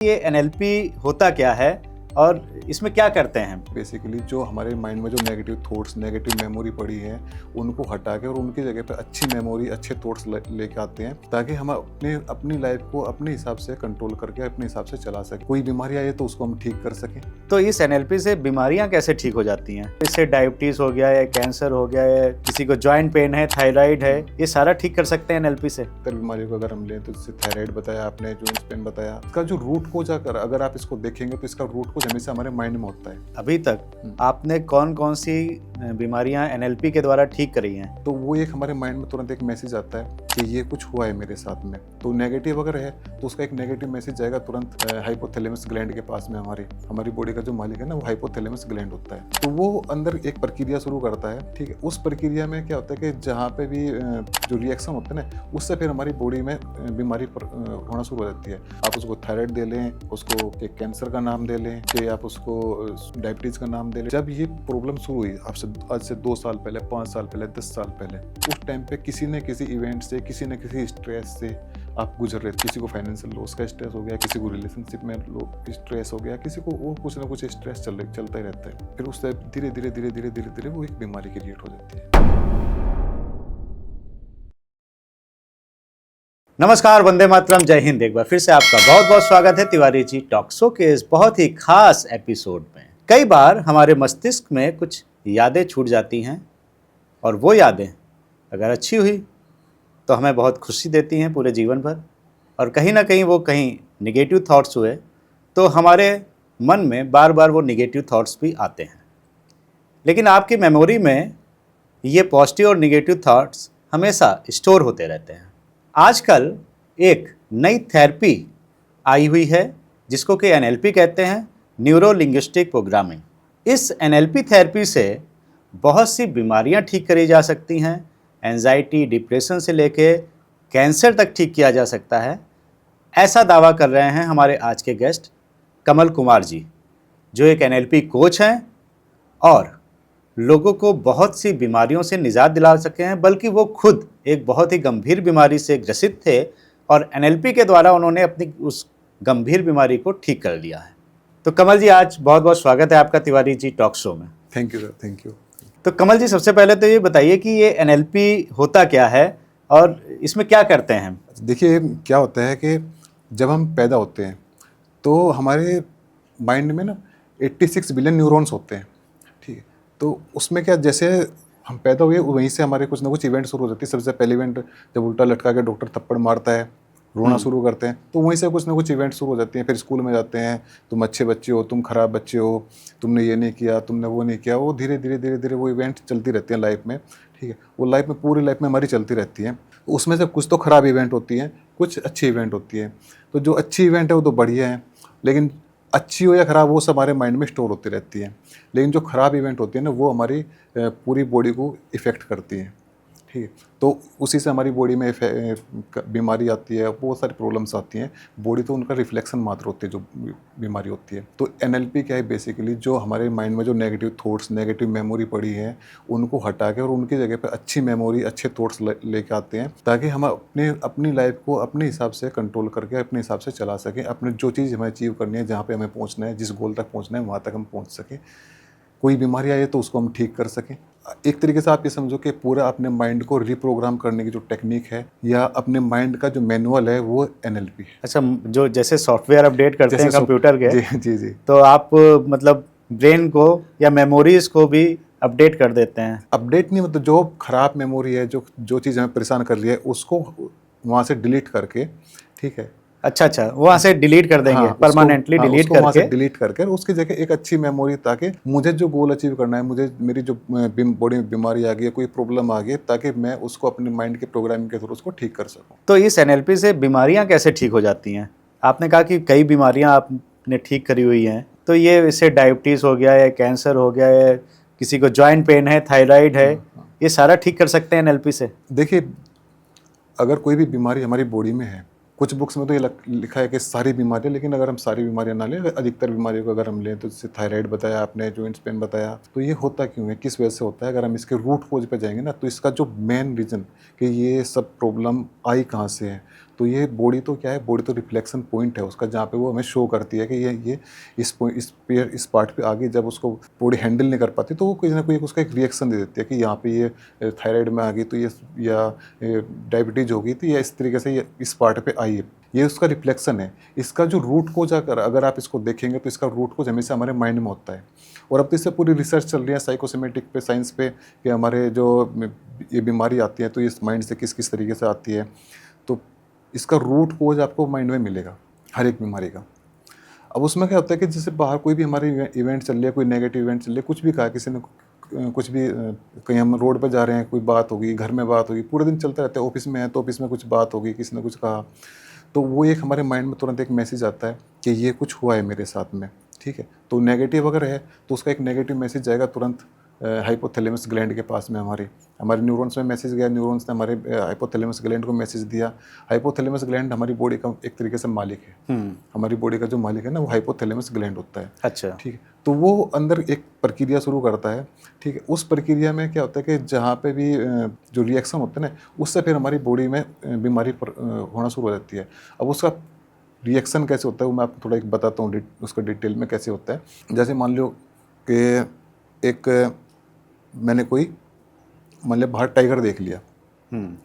ये एनएलपी होता क्या है और इसमें क्या करते हैं? बेसिकली जो हमारे माइंड में जो नेगेटिव थॉट्स, नेगेटिव मेमोरी पड़ी है, उनको हटा के और उनकी जगह पे अच्छी मेमोरी, अच्छे थॉट्स लेके आते हैं, ताकि हम अपनी लाइफ को अपने हिसाब से कंट्रोल करके अपने हिसाब से चला सकें। कोई बीमारी आए तो उसको हम ठीक कर सकें। तो इस एनएलपी से बीमारियां कैसे ठीक हो जाती हैं? इससे डायबिटीज हो गया है, कैंसर हो गया है, किसी को जॉइंट पेन है, थायराइड है, ये सारा ठीक कर सकते हैं एनएलपी से। बीमारियों को अगर हम लें तो जैसे थायराइड बताया आपने, जॉइंट पेन बताया, इसका जो रूट कोज अगर आप इसको देखेंगे तो इसका रूट कोज हमेशा हमारे माइंड में होता है। अभी तक आपने कौन कौन सी बीमारियां एनएलपी के द्वारा ठीक करी हैं? तो वो एक हमारे माइंड में तुरंत एक मैसेज आता है कि ये कुछ हुआ है मेरे साथ में। तो नेगेटिव अगर है तो उसका एक नेगेटिव मैसेज जाएगा तुरंत हाइपोथैलेमस ग्लैंड के पास में। हमारी बॉडी का जो मालिक है ना, वो हाइपोथैलेमस ग्लैंड होता है। तो वो अंदर एक प्रक्रिया शुरू करता है, ठीक है। उस प्रक्रिया में क्या होता है कि जहाँ पे भी जो रिएक्शन होता है ना, उससे फिर हमारी बॉडी में बीमारी होना शुरू हो जाती है। आप उसको थायराइड दे लें, उसको एक कैंसर का नाम दे लें, कि आप उसको डायबिटीज का नाम दे लें। जब ये प्रॉब्लम शुरू हुई आपसे आज से 2 साल पहले, 5 साल पहले, 10 साल पहले, उस टाइम पे किसी न किसी इवेंट से, किसी न किसी स्ट्रेस से आप गुजर रहे थे। किसी को फाइनेंशियल लॉस का स्ट्रेस हो गया, किसी को रिलेशनशिप में स्ट्रेस हो गया, किसी को वो कुछ ना कुछ स्ट्रेस चलता ही रहता है। फिर उससे धीरे धीरे वो एक बीमारी क्रिएट हो जाती है। नमस्कार, वंदे मातरम, जय हिंद। एक बार फिर से आपका बहुत बहुत स्वागत है तिवारी जी टॉक शो के इस बहुत ही खास एपिसोड में। कई बार हमारे मस्तिष्क में कुछ यादें छूट जाती हैं और वो यादें अगर अच्छी हुई तो हमें बहुत खुशी देती हैं पूरे जीवन भर, और कहीं ना कहीं वो कहीं निगेटिव थॉट्स हुए तो हमारे मन में बार बार वो निगेटिव थॉट्स भी आते हैं। लेकिन आपकी मेमोरी में ये पॉजिटिव और निगेटिव थॉट्स हमेशा स्टोर होते रहते हैं। आजकल एक नई थेरेपी आई हुई है जिसको कि एनएलपी कहते हैं, न्यूरो लिंग्विस्टिक प्रोग्रामिंग। इस एनएलपी थेरेपी से बहुत सी बीमारियां ठीक करी जा सकती हैं। एंजाइटी, डिप्रेशन से लेके कैंसर तक ठीक किया जा सकता है, ऐसा दावा कर रहे हैं हमारे आज के गेस्ट कमल कुमार जी, जो एक एनएलपी कोच हैं और लोगों को बहुत सी बीमारियों से निजात दिला सके हैं। बल्कि वो खुद एक बहुत ही गंभीर बीमारी से ग्रसित थे और एनएलपी के द्वारा उन्होंने अपनी उस गंभीर बीमारी को ठीक कर लिया है। तो कमल जी, आज बहुत बहुत स्वागत है आपका तिवारी जी टॉक शो में। Thank you sir, thank you. तो कमल जी, सबसे पहले तो ये बताइए कि ये एनएलपी होता क्या है और इसमें क्या करते हैं? देखिए, क्या होता है कि जब हम पैदा होते हैं तो हमारे माइंड में ना 86 बिलियन न्यूरॉन्स होते हैं, ठीक है। तो उसमें क्या, जैसे हम पैदा हुए वहीं से हमारे कुछ ना कुछ इवेंट शुरू हो जाती है। सबसे पहले इवेंट जब उल्टा लटका के डॉक्टर थप्पड़ मारता है, रोना शुरू करते हैं, तो वहीं से कुछ ना कुछ इवेंट शुरू हो जाती हैं। फिर स्कूल में जाते हैं, तुम अच्छे बच्चे हो, तुम खराब बच्चे हो, तुमने ये नहीं किया, तुमने वो नहीं किया। वो धीरे धीरे वो इवेंट चलती रहती हैं लाइफ में, ठीक है। वो लाइफ में, पूरी लाइफ में हमारी चलती रहती हैं। उसमें से कुछ तो खराब इवेंट होती हैं, कुछ अच्छी इवेंट होती है। तो जो अच्छी इवेंट है वो तो बढ़िया है, लेकिन अच्छी हो या खराब वो सब हमारे माइंड में स्टोर होती रहती है। लेकिन जो खराब इवेंट होती है ना, वो हमारी पूरी बॉडी को इफ़ेक्ट करती है, ठीक है। तो उसी से हमारी बॉडी में बीमारी आती है, बहुत सारी प्रॉब्लम्स आती हैं। बॉडी तो उनका रिफ्लेक्शन मात्र होती है जो बीमारी होती है। तो एनएलपी क्या है, बेसिकली जो हमारे माइंड में जो नेगेटिव थॉट्स, नेगेटिव मेमोरी पड़ी है, उनको हटा के और उनकी जगह पे अच्छी मेमोरी, अच्छे थॉट्स लेके आते हैं, ताकि हम अपनी लाइफ को अपने हिसाब से कंट्रोल करके अपने हिसाब से चला सकें। अपने जो चीज़ हमें अचीव करनी है, जहाँ पर हमें पहुँचना है, जिस गोल तक पहुँचना है, वहाँ तक हम पहुँच सकें। कोई बीमारी आए तो उसको हम ठीक कर सकें। एक तरीके से आप ये समझो कि पूरा अपने माइंड को रिप्रोग्राम करने की जो टेक्निक है या अपने माइंड का जो मैनुअल है, वो एनएलपी है। अच्छा, जो जैसे सॉफ्टवेयर अपडेट करते हैं कंप्यूटर के, जी, तो आप मतलब ब्रेन को या मेमोरीज को भी अपडेट कर देते हैं? अपडेट नहीं, मतलब जो खराब मेमोरी है, जो चीज़ हमें परेशान कर रही है, उसको वहाँ से डिलीट करके, ठीक है। अच्छा, वहाँ से डिलीट कर देंगे, परमानेंटली डिलीट करके, वहाँ से डिलीट करके उसकी जगह एक अच्छी मेमोरी, ताकि मुझे जो गोल अचीव करना है, मुझे मेरी जो बॉडी में बीमारी आ गई है, कोई प्रॉब्लम आ गई, ताकि मैं उसको अपने माइंड के प्रोग्रामिंग के थ्रू उसको ठीक कर सकूँ। तो इस एनएलपी से बीमारियां कैसे ठीक हो जाती हैं? आपने कहा कि कई बीमारियां आपने ठीक करी हुई हैं, तो ये इससे डायबिटीज़ हो गया है, कैंसर हो गया है, किसी को जॉइंट पेन है, थायराइड है, ये सारा ठीक कर सकते हैं एनएलपी से? देखिए, अगर कोई भी बीमारी हमारी बॉडी में है, कुछ बुक्स में तो ये लिखा है कि सारी बीमारियां, लेकिन अगर हम सारी बीमारियां ना लें, अधिकतर बीमारियों को अगर हम लें, तो जैसे थायराइड बताया आपने, जॉइंट पेन बताया, तो ये होता क्यों है, किस वजह से होता है? अगर हम इसके रूट कोज पे जाएंगे ना, तो इसका जो मेन रीज़न कि ये सब प्रॉब्लम आई कहाँ से है, तो ये बॉडी तो क्या है, बॉडी तो रिफ्लेक्शन पॉइंट है उसका, जहाँ पे वो हमें शो करती है कि ये इस पार्ट पे आगे जब उसको बॉडी हैंडल नहीं कर पाती तो वो कोई ना कोई उसका एक रिएक्शन दे देती है कि यहाँ पे ये थायराइड में आ गई तो ये, या डायबिटीज हो गई तो ये इस तरीके से ये इस पार्ट पे आई है। ये उसका रिफ्लेक्शन है। इसका जो रूट कोज अगर आप इसको देखेंगे तो इसका रूट कोज हमेशा हमारे माइंड में होता है। और अब तो इससे पूरी रिसर्च चल रही है साइकोसोमेटिक पे, साइंस पे, कि हमारे जो ये बीमारी आती है तो इस माइंड से किस किस तरीके से आती है। तो इसका रूट कोज आपको माइंड में मिलेगा हर एक बीमारी का। अब उसमें क्या होता है कि जैसे बाहर कोई भी हमारे इवेंट चल रही है, कोई नेगेटिव इवेंट चल रही है, कुछ भी कहा किसी ने, कुछ भी कहीं हम रोड पर जा रहे हैं, कोई बात होगी, घर में बात होगी, पूरे दिन चलता रहता है। ऑफिस में है तो ऑफिस में कुछ बात होगी, किसी ने कुछ कहा, तो वो एक हमारे माइंड में तुरंत एक मैसेज आता है कि ये कुछ हुआ है मेरे साथ में, ठीक है। तो नेगेटिव अगर है तो उसका एक नेगेटिव मैसेज जाएगा तुरंत हाइपोथैलेमस ग्लैंड के पास में, हमारे न्यूरॉन्स में मैसेज गया, न्यूरॉन्स ने हमारे हाइपोथैलेमस ग्लैंड को मैसेज दिया। हाइपोथैलेमस ग्लैंड हमारी बॉडी का एक तरीके से मालिक है। हमारी बॉडी का जो मालिक है ना, वो हाइपोथैलेमस ग्लैंड होता है। अच्छा, ठीक है। तो वो अंदर एक प्रक्रिया शुरू करता है, ठीक है। उस प्रक्रिया में क्या होता है कि जहाँ पे भी जो रिएक्शन होते हैं ना, उससे फिर हमारी बॉडी में बीमारी होना शुरू हो जाती है। अब उसका रिएक्शन कैसे होता है वो मैं आपको थोड़ा एक बताता हूँ, उसका डिटेल में कैसे होता है। जैसे मान लो कि एक मैंने कोई मान लिया बाहर टाइगर देख लिया,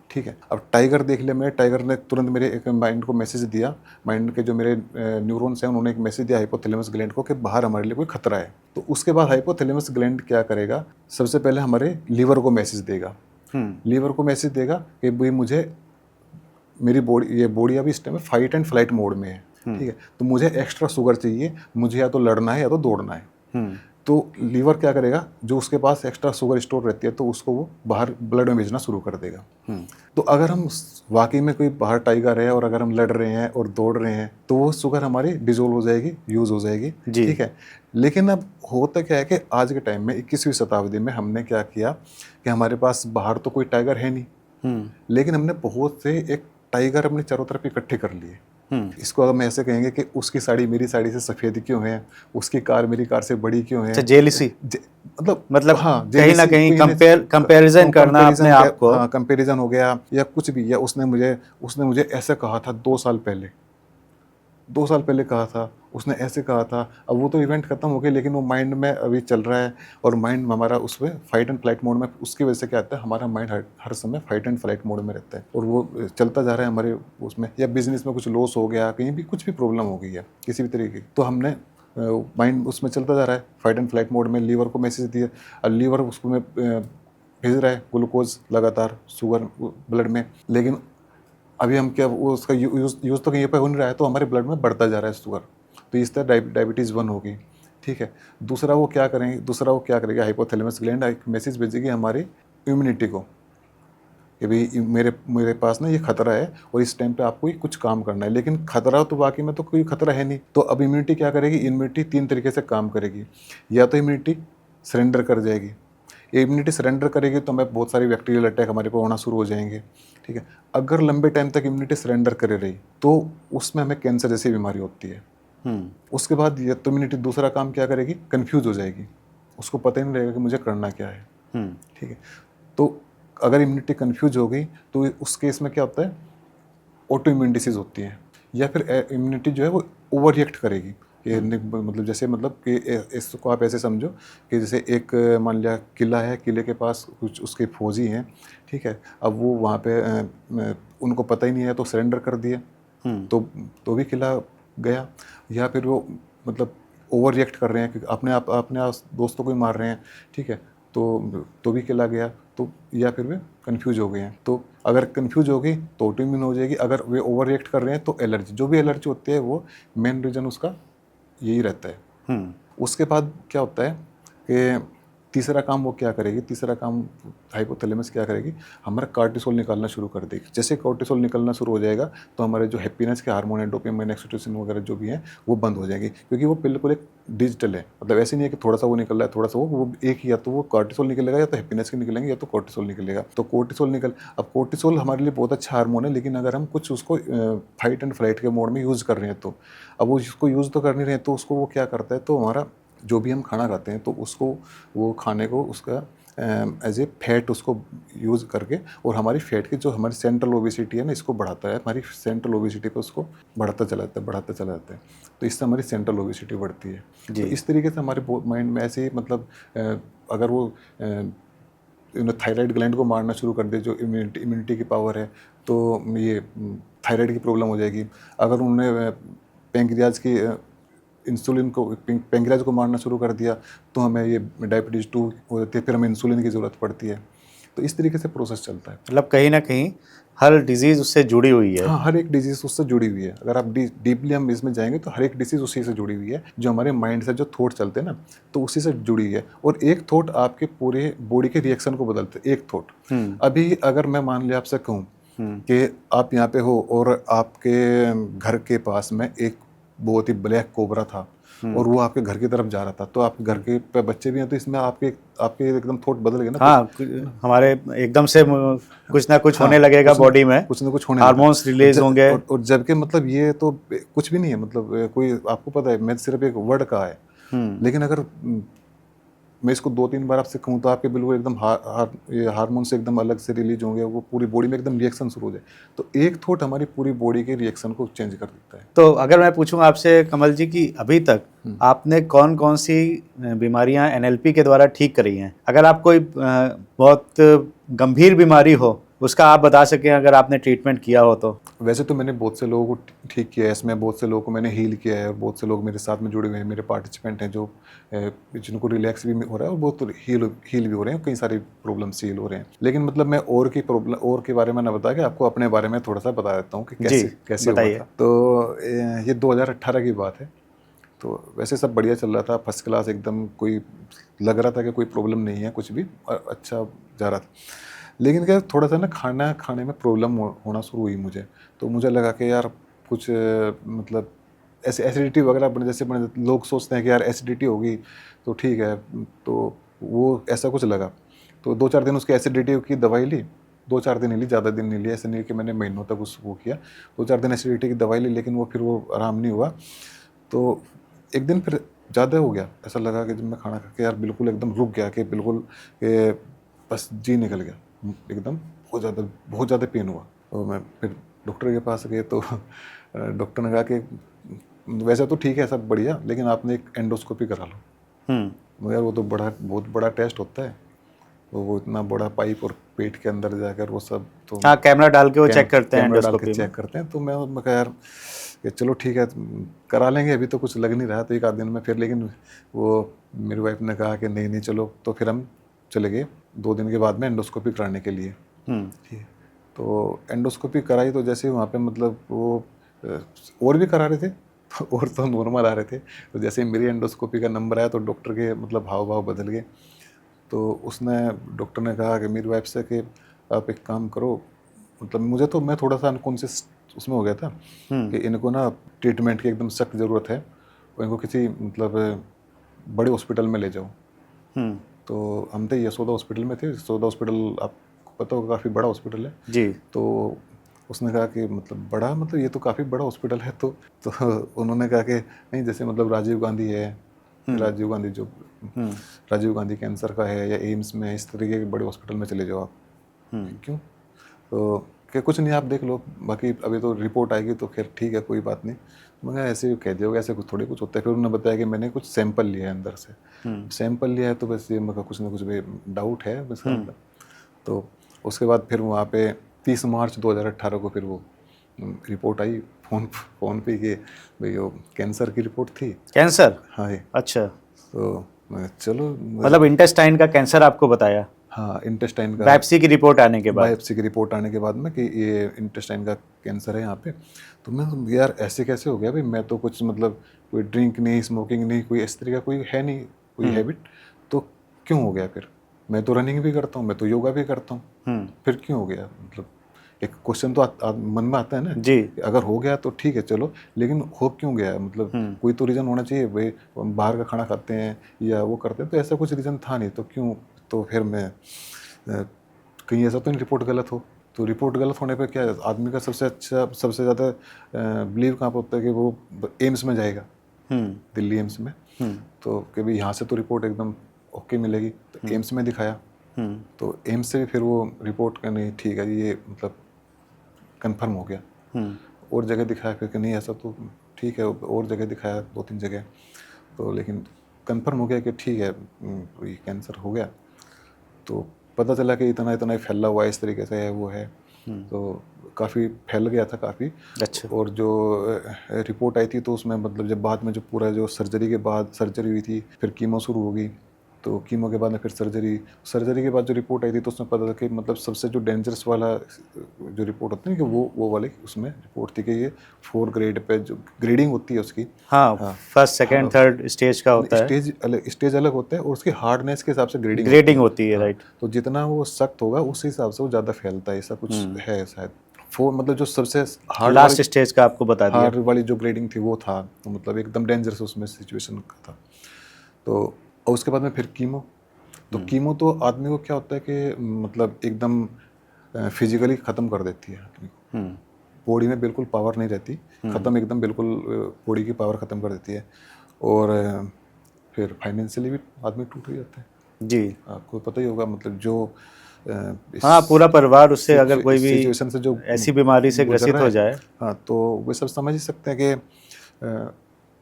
ठीक है। अब टाइगर देख लिया मैंने, टाइगर ने तुरंत मेरे एक माइंड को मैसेज दिया, माइंड के जो मेरे न्यूरॉन्स हैं उन्होंने एक मैसेज दिया हाइपोथैलेमस ग्लैंड को कि बाहर हमारे लिए कोई खतरा है। तो उसके बाद हाइपोथैलेमस ग्लैंड क्या करेगा, सबसे पहले हमारे लीवर को मैसेज देगा। लीवर को मैसेज देगा कि भाई मुझे, मेरी बॉडी अभी इस time fight and flight mode में है, ठीक है। तो मुझे एक्स्ट्रा शुगर चाहिए, मुझे या तो लड़ना है या तो दौड़ना है। तो लीवर क्या करेगा, जो उसके पास एक्स्ट्रा शुगर स्टोर रहती है तो उसको वो बाहर ब्लड में भेजना शुरू कर देगा। तो अगर हम वाकई में कोई बाहर टाइगर है और अगर हम लड़ रहे हैं और दौड़ रहे हैं तो वो शुगर हमारी डिजोल्व हो जाएगी, यूज हो जाएगी, ठीक है। लेकिन अब होता क्या है कि आज के टाइम में 21वीं शताब्दी में हमने क्या किया कि हमारे पास बाहर तो कोई टाइगर है नहीं, लेकिन हमने बहुत से एक टाइगर अपने चारों तरफ इकट्ठे कर लिए। इसको अगर मैं ऐसे कहेंगे कि उसकी साड़ी मेरी साड़ी से सफेद क्यों है, उसकी कार मेरी कार से बड़ी क्यों है, जेलिसी, मतलब हाँ, कहीं ना कहीं कंपैरिजन करना अपने आप को, हाँ, कंपैरिजन हो गया या कुछ भी। या उसने मुझे ऐसे कहा था 2 साल पहले कहा था, उसने ऐसे कहा था। अब वो तो इवेंट खत्म हो गया, लेकिन वो माइंड में अभी चल रहा है और माइंड हमारा उसमें फाइट एंड फ्लाइट मोड में, उसकी वजह से क्या आता है, हमारा माइंड हर समय फाइट एंड फ्लाइट मोड में रहता है और वो चलता जा रहा है हमारे उसमें। या बिजनेस में कुछ लॉस हो गया, कहीं भी कुछ भी प्रॉब्लम हो गई है किसी भी तरीके की, तो हमने माइंड उसमें चलता जा रहा है फाइट एंड फ्लाइट मोड में। लीवर को मैसेज दिया और लीवर उसको में भेज रहा है ग्लूकोज लगातार, शुगर ब्लड में। लेकिन अभी हम क्या, वो उसका यूज़ तो कहीं पे हो नहीं रहा है, तो हमारे ब्लड में बढ़ता जा रहा है शुगर। तो इस तरह डायबिटीज़ 1 होगी, ठीक है। दूसरा वो क्या करेगा, हाइपोथैलेमस ग्लैंड एक मैसेज भेजेगी हमारी इम्यूनिटी को कि भाई मेरे पास ना ये खतरा है और इस टाइम पे आपको कुछ काम करना है। लेकिन खतरा तो बाकी में तो कोई खतरा है नहीं। तो अब इम्यूनिटी क्या करेगी, इम्यूनिटी 3 तरीके से काम करेगी। या तो इम्यूनिटी सरेंडर कर जाएगी, इम्यूनिटी सरेंडर करेगी तो हमें बहुत सारी बैक्टीरियल अटैक हमारे पे होना शुरू हो जाएंगे, ठीक है। अगर लंबे टाइम तक इम्यूनिटी सरेंडर करे रही तो उसमें हमें कैंसर जैसी बीमारी होती है। उसके बाद ये तो इम्यूनिटी दूसरा काम क्या करेगी, कंफ्यूज हो जाएगी, उसको पता ही नहीं रहेगा कि मुझे करना क्या है, ठीक है। तो अगर इम्यूनिटी कंफ्यूज हो गई तो उस केस में क्या होता है, ऑटो इम्यून डिसीज होती है। या फिर इम्यूनिटी जो है वो ओवर रिएक्ट करेगी। ये मतलब कि इसको आप ऐसे समझो कि जैसे एक मान लिया किला है, किले के पास कुछ उसके फौजी हैं, ठीक है। अब वो वहाँ पे उनको पता ही नहीं है तो सरेंडर कर दिए, तो भी किला गया। या फिर वो मतलब ओवर रिएक्ट कर रहे हैं कि अपने दोस्तों को ही मार रहे हैं, ठीक है, तो भी किला गया। तो या फिर वे कंफ्यूज हो गए हैं। तो अगर कंफ्यूज हो गई तो ऑटोइम्यून हो जाएगी। अगर वे ओवर रिएक्ट कर रहे हैं तो एलर्जी, जो भी एलर्जी होती है वो मेन रीज़न उसका यही रहता है। उसके बाद क्या होता है कि तीसरा काम वो क्या करेगी, तीसरा काम हाइपोथैलेमस क्या करेगी, हमारा कार्टिसोल निकालना शुरू कर देगी। जैसे कार्टिसोल निकलना शुरू हो जाएगा तो हमारे जो हैप्पीनेस के हार्मोन है, डोपामाइन, ऑक्सीटोसिन वगैरह जो भी हैं वो बंद हो जाएंगे, क्योंकि वो बिल्कुल एक डिजिटल है। मतलब ऐसे नहीं है कि थोड़ा सा वो निकल रहा है, थोड़ा सा वो एक ही, या तो वो कार्टिसोल निकलेगा या तो हैप्पीनेस के निकलेंगे या तो कार्टिसोल निकलेगा। तो कार्टिसोल अब कार्टिसोल हमारे लिए बहुत अच्छा हार्मोन है, लेकिन अगर हम कुछ उसको फाइट एंड फ्लाइट के मोड में यूज़ कर रहे हैं तो, अब वो उसको यूज़ तो कर नहीं रहे तो उसको वो क्या करता है, तो हमारा जो भी हम खाना खाते हैं तो उसको वो खाने को उसका एज ए फैट उसको यूज़ करके, और हमारी फैट की जो हमारी सेंट्रल ओबेसिटी है ना, इसको बढ़ाता है, हमारी सेंट्रल ओबेसिटी को उसको बढ़ाता चला जाता है। तो इससे हमारी सेंट्रल ओबेसिटी बढ़ती है। जी। तो इस तरीके से हमारे माइंड में ऐसे ही मतलब अगर वो थायराइड ग्लैंड को मारना शुरू कर दे, जो इम्यूनिटी की पावर है, तो ये थायराइड की प्रॉब्लम हो जाएगी। अगर उन्होंने पेंक्रियाज की पेंक्रियाज को मारना शुरू कर दिया, तो हमें ये डायबिटीज़ 2 हो जाती है, फिर हमें इंसुलिन की ज़रूरत पड़ती है। तो इस तरीके से प्रोसेस चलता है। मतलब कहीं ना कहीं हर डिजीज उससे जुड़ी हुई है। हाँ, हर एक डिजीज़ उससे जुड़ी हुई है। अगर आप डीपली हम इसमें जाएंगे तो हर एक डिजीज़ उसी से जुड़ी हुई है। जो हमारे माइंड से जो थॉट चलते हैं ना, तो उसी से जुड़ी हुई है। और एक थॉट आपके पूरे बॉडी के रिएक्शन को बदलते हैं। एक थॉट, अभी अगर मैं मान लिया आपसे कहूँ कि आप यहाँ पे हो और आपके घर के पास में एक बहुत ही ब्लैक कोबरा था, और वो आपके घर की तरफ जा रहा था, तो आपके घर के पे बच्चे भी हैं, तो इसमें आपके एकदम थॉट बदल गए ना। हाँ, हमारे एकदम से कुछ ना कुछ होने लगेगा बॉडी में, कुछ ना कुछ होने हार्मोन्स रिलीज होंगे। और जबकि मतलब ये तो कुछ भी नहीं है, मतलब कोई आपको पता है, मैं सिर्फ एक वर्ड का है। लेकिन अगर मैं इसको 2-3 बार आपसे कहूँ तो आपके बिल्कुल एकदम ये हार्मोन्स एकदम अलग से रिलीज होंगे, वो पूरी बॉडी में एकदम रिएक्शन शुरू हो जाए। तो एक थॉट हमारी पूरी बॉडी के रिएक्शन को चेंज कर देता है। तो अगर मैं पूछूं आपसे कमल जी कि अभी तक आपने कौन कौन सी बीमारियां एनएलपी के द्वारा ठीक करी हैं? अगर आप कोई बहुत गंभीर बीमारी हो उसका आप बता सकें, अगर आपने ट्रीटमेंट किया हो तो। वैसे तो मैंने बहुत से लोगों को ठीक किया है, इसमें बहुत से लोगों को मैंने हील किया है, और बहुत से लोग मेरे साथ में जुड़े हुए हैं, मेरे पार्टिसिपेंट हैं, जो जिनको रिलैक्स भी हो रहा है और बहुत हील भी हो रहे हैं, कई सारी प्रॉब्लम्स हील हो रहे हैं। लेकिन मतलब मैं और के बारे में ना बता के आपको अपने बारे में थोड़ा सा बता देता हूँ कि कैसे हुआ था। तो ये 2018 की बात है। तो वैसे सब बढ़िया चल रहा था, फर्स्ट क्लास एकदम, कोई लग रहा था कि कोई प्रॉब्लम नहीं है, कुछ भी अच्छा जा रहा था। लेकिन क्या, थोड़ा सा ना खाने में प्रॉब्लम होना शुरू हुई मुझे। तो मुझे लगा कि यार कुछ मतलब ऐसे एसिडिटी वगैरह जैसे लोग सोचते हैं कि यार एसिडिटी होगी तो ठीक है, तो वो ऐसा कुछ लगा। तो 2-4 दिन उसकी एसिडिटी की दवाई ली, 2-4 दिन ही ली, ज़्यादा दिन नहीं ली, ऐसे नहीं कि मैंने महीनों तक वो किया। 2-4 दिन एसिडिटी की दवाई ली, लेकिन वो फिर वो आराम नहीं हुआ। तो एक दिन फिर ज़्यादा हो गया, ऐसा लगा कि जब मैं खाना खा के यार बिल्कुल एकदम रुक गया, कि बिल्कुल बस जी निकल गया एकदम, बहुत ज़्यादा पेन हुआ। तो मैं फिर डॉक्टर के पास गए, तो डॉक्टर ने कहा कि वैसे तो ठीक है सब बढ़िया, लेकिन आपने एक एंडोस्कोपी करा लो। मगर वो तो बहुत बड़ा टेस्ट होता है, तो वो इतना बड़ा पाइप और पेट के अंदर जाकर वो सब, तो हाँ, कैमरा डाल के वो चेक करते हैं, कैमरा डाल के एंडोस्कोपी चेक करते हैं। तो मैं कहा यार कि चलो ठीक है करा लेंगे, अभी तो कुछ लग नहीं रहा, तो 1 आध दिन में फिर। लेकिन वो मेरी वाइफ ने कहा कि नहीं चलो, तो फिर हम चले गए 2 दिन के बाद में एंडोस्कोपी कराने के लिए। ठीक है, तो एंडोस्कोपी कराई, तो जैसे वहाँ पे मतलब वो और भी करा रहे थे, और तो नॉर्मल आ रहे थे। तो जैसे मेरी एंडोस्कोपी का नंबर आया, तो डॉक्टर के मतलब हाव भाव बदल गए। तो डॉक्टर ने कहा कि मेरी वाइफ से कि आप एक काम करो, मतलब मैं थोड़ा सा अनकॉन्शियस उसमें हो गया था कि इनको ना ट्रीटमेंट की एकदम सख्त ज़रूरत है, और इनको किसी मतलब बड़े हॉस्पिटल में ले जाओ। तो हम थे यशोदा हॉस्पिटल में थे। यशोदा हॉस्पिटल आपको पता होगा, काफ़ी बड़ा हॉस्पिटल है जी। तो उसने कहा कि मतलब बड़ा, मतलब ये तो काफ़ी बड़ा हॉस्पिटल है। तो उन्होंने कहा कि नहीं, जैसे मतलब राजीव गांधी है, राजीव गांधी जो राजीव गांधी कैंसर का है, या एम्स में, इस तरीके के बड़े हॉस्पिटल में चले जाओ आप। क्यों? तो कि कुछ नहीं, आप देख लो, बाकी अभी तो रिपोर्ट आएगी तो फिर ठीक है, कोई बात नहीं। मैं ऐसे कह दिया होगा, ऐसे कुछ थोड़ी कुछ होता है। फिर उन्होंने बताया कि मैंने कुछ सैंपल लिया है अंदर से। सैंपल लिया है तो बस ये मतलब कुछ ना कुछ भी डाउट है बस अंदर। तो उसके बाद फिर वहाँ पे 30 मार्च 2018 को फिर वो रिपोर्ट आई फ़ोन पे कि भाई वो कैंसर की रिपोर्ट थी। कैंसर? हाँ ये। अच्छा, तो चलो, मतलब इंटेस्टाइन का कैंसर आपको बताया? हाँ, इंटेस्टाइन का, बायोप्सी की रिपोर्ट आने के बाद? बायोप्सी की रिपोर्ट आने के बाद में कि ये इंटेस्टाइन का कैंसर है यहाँ पे। तो मैं यार ऐसे कैसे हो गया भाई, मैं तो कुछ मतलब कोई ड्रिंक नहीं, स्मोकिंग नहीं, कोई इस तरह का कोई है नहीं, कोई हैबिट, तो क्यों हो गया? फिर मैं तो रनिंग भी करता हूँ, मैं तो योगा भी करता हूँ, फिर क्यों हो गया? मतलब एक क्वेश्चन तो मन में आता है ना जी। अगर हो गया तो ठीक है चलो, लेकिन हो क्यों गया? मतलब कोई तो रीज़न होना चाहिए भाई, बाहर का खाना खाते हैं या वो करते हैं, तो ऐसा कुछ रीज़न था नहीं, तो क्यों? तो फिर मैं कहीं ऐसा तो नहीं रिपोर्ट गलत हो। तो रिपोर्ट गलत होने पे क्या है, आदमी का सबसे ज़्यादा बिलीव कहाँ पर होता है कि वो एम्स में जाएगा, दिल्ली एम्स में। तो कि भाई यहाँ से तो रिपोर्ट एकदम ओके मिलेगी, तो एम्स में दिखाया। तो एम्स से भी फिर वो रिपोर्ट का नहीं ठीक है ये मतलब कंफर्म हो गया। और जगह दिखाया फिर कि नहीं ऐसा तो ठीक है, और जगह दिखाया 2-3 जगह, तो लेकिन कंफर्म हो गया कि ठीक है ये कैंसर हो गया। तो पता चला कि इतना इतना ही फैला हुआ है, इस तरीके से है वो है। तो काफ़ी फैल गया था काफ़ी। अच्छा। और जो रिपोर्ट आई थी तो उसमें मतलब जब बाद में जो पूरा जो सर्जरी के बाद सर्जरी हुई थी, फिर कीमो शुरू हो गई, तो कीमो के बाद में फिर सर्जरी के बाद जो रिपोर्ट आई थी तो उसमें पता था कि मतलब सबसे जो डेंजरस वाला जो रिपोर्ट होती है कि वो वाली उसमें रिपोर्ट थी कि ये 4 ग्रेड पे जो ग्रेडिंग होती है उसकी। हाँ, फर्स्ट सेकंड थर्ड स्टेज का होता है, स्टेज अलग होता है और उसकी हार्डनेस के हिसाब से ग्रेडिंग ग्रेडिंग होती है, हाँ, राइट। तो जितना वो सख्त होगा उस हिसाब से वो ज़्यादा फैलता है, ऐसा कुछ है शायद। 4 मतलब जो सबसे लास्ट स्टेज का आपको बता दिया। हार्ड वाली जो ग्रेडिंग थी वो था, तो मतलब एकदम डेंजरस उसमें सिचुएशन का था। तो और उसके बाद में फिर कीमो। तो कीमो तो आदमी को क्या होता है कि मतलब एकदम फिजिकली ख़त्म कर देती है आदमी को, बॉडी में बिल्कुल पावर नहीं रहती, ख़त्म एकदम बिल्कुल बॉडी की पावर ख़त्म कर देती है। और फिर फाइनेंशियली भी आदमी टूट ही जाता है। जी। आपको पता ही होगा मतलब जो हाँ, पूरा परिवार उससे अगर कोई भी सिचुएशन से जो ऐसी बीमारी से गुजर ग्रसित रहा हो है, जाए। हाँ, तो वे सब समझ ही सकते हैं कि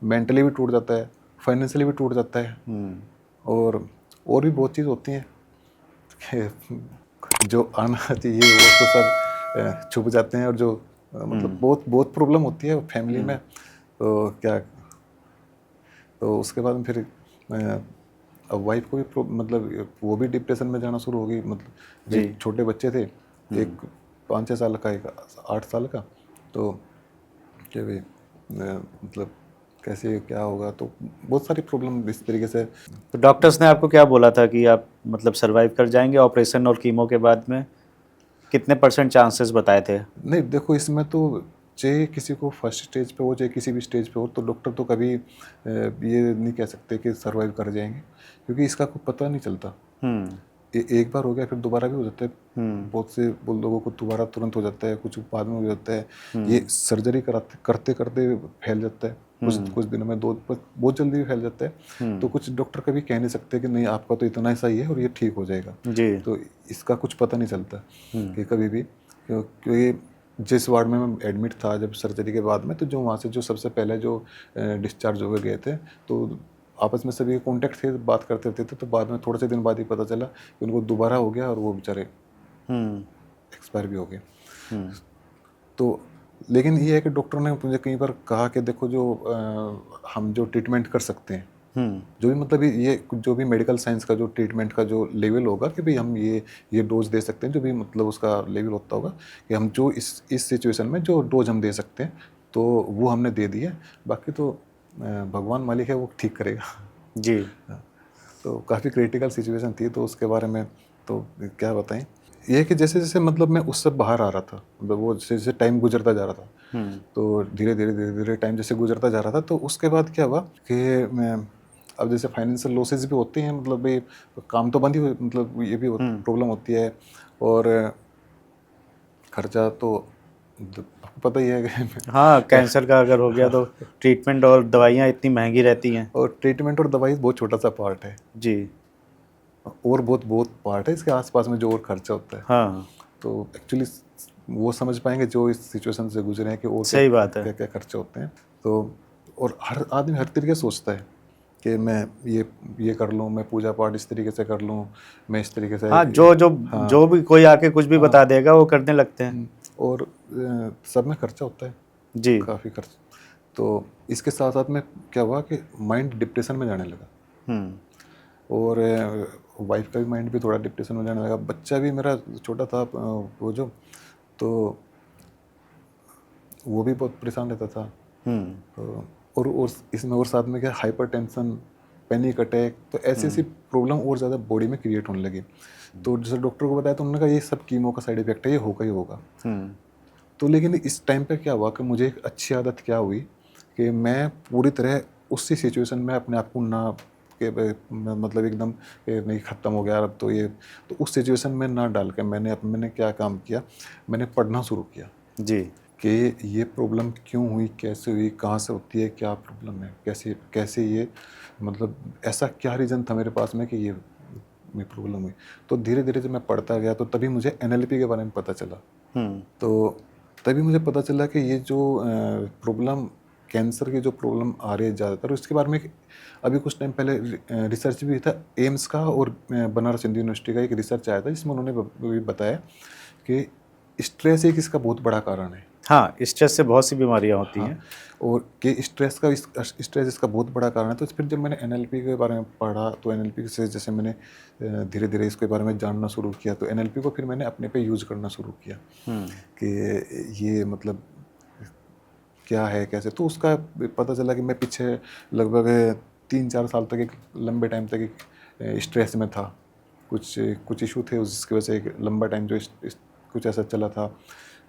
मेंटली भी टूट जाता है, फाइनेंशियली भी टूट जाता है। और भी बहुत चीज़ होती हैं कि जो आना चाहिए वो तो सब छुप जाते हैं। और जो मतलब बहुत बहुत प्रॉब्लम होती है फैमिली में। तो क्या, तो उसके बाद में फिर अब वाइफ को भी मतलब वो भी डिप्रेशन में जाना शुरू हो गई। मतलब जी। एक छोटे बच्चे थे, एक 5-6 साल का, एक 8 साल का। तो क्या भाई मतलब कैसे क्या होगा, तो बहुत सारी प्रॉब्लम इस तरीके से। तो डॉक्टर्स ने आपको क्या बोला था कि आप मतलब सरवाइव कर जाएंगे ऑपरेशन और कीमो के बाद में? कितने % चांसेस बताए थे? नहीं देखो, इसमें तो चाहे किसी को फर्स्ट स्टेज पे हो चाहे किसी भी स्टेज पे हो, तो डॉक्टर तो कभी ये नहीं कह सकते कि सरवाइव कर जाएंगे, क्योंकि इसका कोई पता नहीं चलता। एक बार हो गया फिर दोबारा भी हो जाता है। बहुत से लोगों को दोबारा तुरंत हो जाता है, कुछ बाद में हो जाता है। ये सर्जरी कराते करते करते फैल जाता है, कुछ दिनों में, बहुत जल्दी भी फैल जाता है। तो कुछ डॉक्टर कभी कह नहीं सकते कि नहीं आपका तो इतना ऐसा ही है और ये ठीक हो जाएगा। जी। तो इसका कुछ पता नहीं चलता कि कभी भी, क्योंकि जिस वार्ड में मैं एडमिट था जब सर्जरी के बाद में, तो जो वहाँ से जो सबसे पहले जो डिस्चार्ज हो गए थे, तो आपस में सभी कॉन्टेक्ट थे, बात करते थे। तो बाद में थोड़े से दिन बाद ही पता चला कि उनको दोबारा हो गया और वो बेचारे एक्सपायर भी हो गए। तो लेकिन ये है कि डॉक्टर ने मुझे कई बार कहा कि देखो जो हम जो ट्रीटमेंट कर सकते हैं, जो भी मतलब ये जो भी मेडिकल साइंस का जो ट्रीटमेंट का जो लेवल होगा कि भाई हम ये डोज दे सकते हैं, जो भी मतलब उसका लेवल होता होगा कि हम जो इस सिचुएशन में जो डोज हम दे सकते हैं तो वो हमने दे दी है। बाकी तो भगवान मालिक है, वो ठीक करेगा। जी। तो काफ़ी क्रिटिकल सिचुएशन थी, तो उसके बारे में तो क्या बताएं। ये है कि जैसे जैसे मतलब मैं उससे बाहर आ रहा था, मतलब वो जैसे जैसे टाइम गुजरता जा रहा था, तो धीरे धीरे टाइम जैसे गुजरता जा रहा था, तो उसके बाद क्या हुआ कि मैं अब जैसे फाइनेंशियल लॉसेस भी होते हैं, मतलब ये काम तो बंद ही मतलब ये भी प्रॉब्लम होती है। और खर्चा तो आपको पता ही है कि हाँ, कैंसर का अगर हो गया तो ट्रीटमेंट और दवाइयाँ इतनी महंगी रहती हैं। और ट्रीटमेंट और दवाई बहुत छोटा सा पार्ट है, जी। और बहुत बहुत पार्ट है इसके आसपास में जो और खर्चा होता है। हाँ, तो एक्चुअली वो समझ पाएंगे जो इस सिचुएशन से गुजरे हैं कि और सही बात है। क्या क्या खर्चे होते हैं। तो और हर आदमी हर तरीके से सोचता है कि मैं ये कर लूँ, मैं पूजा पाठ इस तरीके से कर लूँ, मैं इस तरीके से। हाँ, जो भी कोई आके कुछ भी बता देगा वो करने लगते हैं। और सब में खर्चा होता है, जी। काफ़ी खर्च। तो इसके साथ साथ में क्या हुआ कि माइंड डिप्रेशन में जाने लगा, और वाइफ का भी माइंड भी थोड़ा डिप्रेशन में जाने लगा। बच्चा भी मेरा छोटा था वो जो, तो वो भी बहुत परेशान रहता था। और इसमें और साथ में क्या, हाइपर टेंशन, पैनिक अटैक, तो ऐसी ऐसी प्रॉब्लम और ज़्यादा बॉडी में क्रिएट होने लगी। तो जैसे डॉक्टर को बताया तो उन्होंने कहा ये सब कीमो का साइड इफेक्ट है, ये होगा ही होगा। तो लेकिन इस टाइम पे क्या हुआ कि मुझे एक अच्छी आदत क्या हुई कि मैं पूरी तरह उसी सिचुएशन में अपने आप को ना कि मतलब एकदम कि नहीं ख़त्म हो गया अब तो ये, तो उस सिचुएशन में ना डाल के मैंने क्या काम किया, मैंने पढ़ना शुरू किया जी। कि ये प्रॉब्लम क्यों हुई, कैसे हुई, कहाँ से होती है, क्या प्रॉब्लम है, कैसे कैसे ये मतलब ऐसा क्या रीज़न था मेरे पास में कि ये में प्रॉब्लम हुई। तो धीरे धीरे जब मैं पढ़ता गया तो तभी मुझे NLP के बारे में पता चला। तो तभी मुझे पता चला कि ये जो प्रॉब्लम, कैंसर की जो प्रॉब्लम आ रही है ज़्यादातर, उसके बारे में अभी कुछ टाइम पहले रिसर्च भी था एम्स का और बनारस हिंदू यूनिवर्सिटी का एक रिसर्च आया था जिसमें उन्होंने भी बताया कि स्ट्रेस एक इसका बहुत बड़ा कारण है। हाँ, स्ट्रेस से बहुत सी बीमारियां होती हाँ, हैं। और कि स्ट्रेस इसका बहुत बड़ा कारण है। तो फिर जब मैंने NLP के बारे में पढ़ा तो NLP से जैसे मैंने धीरे धीरे इसके बारे में जानना शुरू किया, तो NLP को फिर मैंने अपने पे यूज़ करना शुरू किया कि ये मतलब क्या है कैसे। तो उसका पता चला कि मैं पीछे लगभग 3-4 साल तक एक लंबे टाइम तक एक स्ट्रेस में था। कुछ इशू थे जिसकी वजह से एक लंबा टाइम जो कुछ ऐसा चला था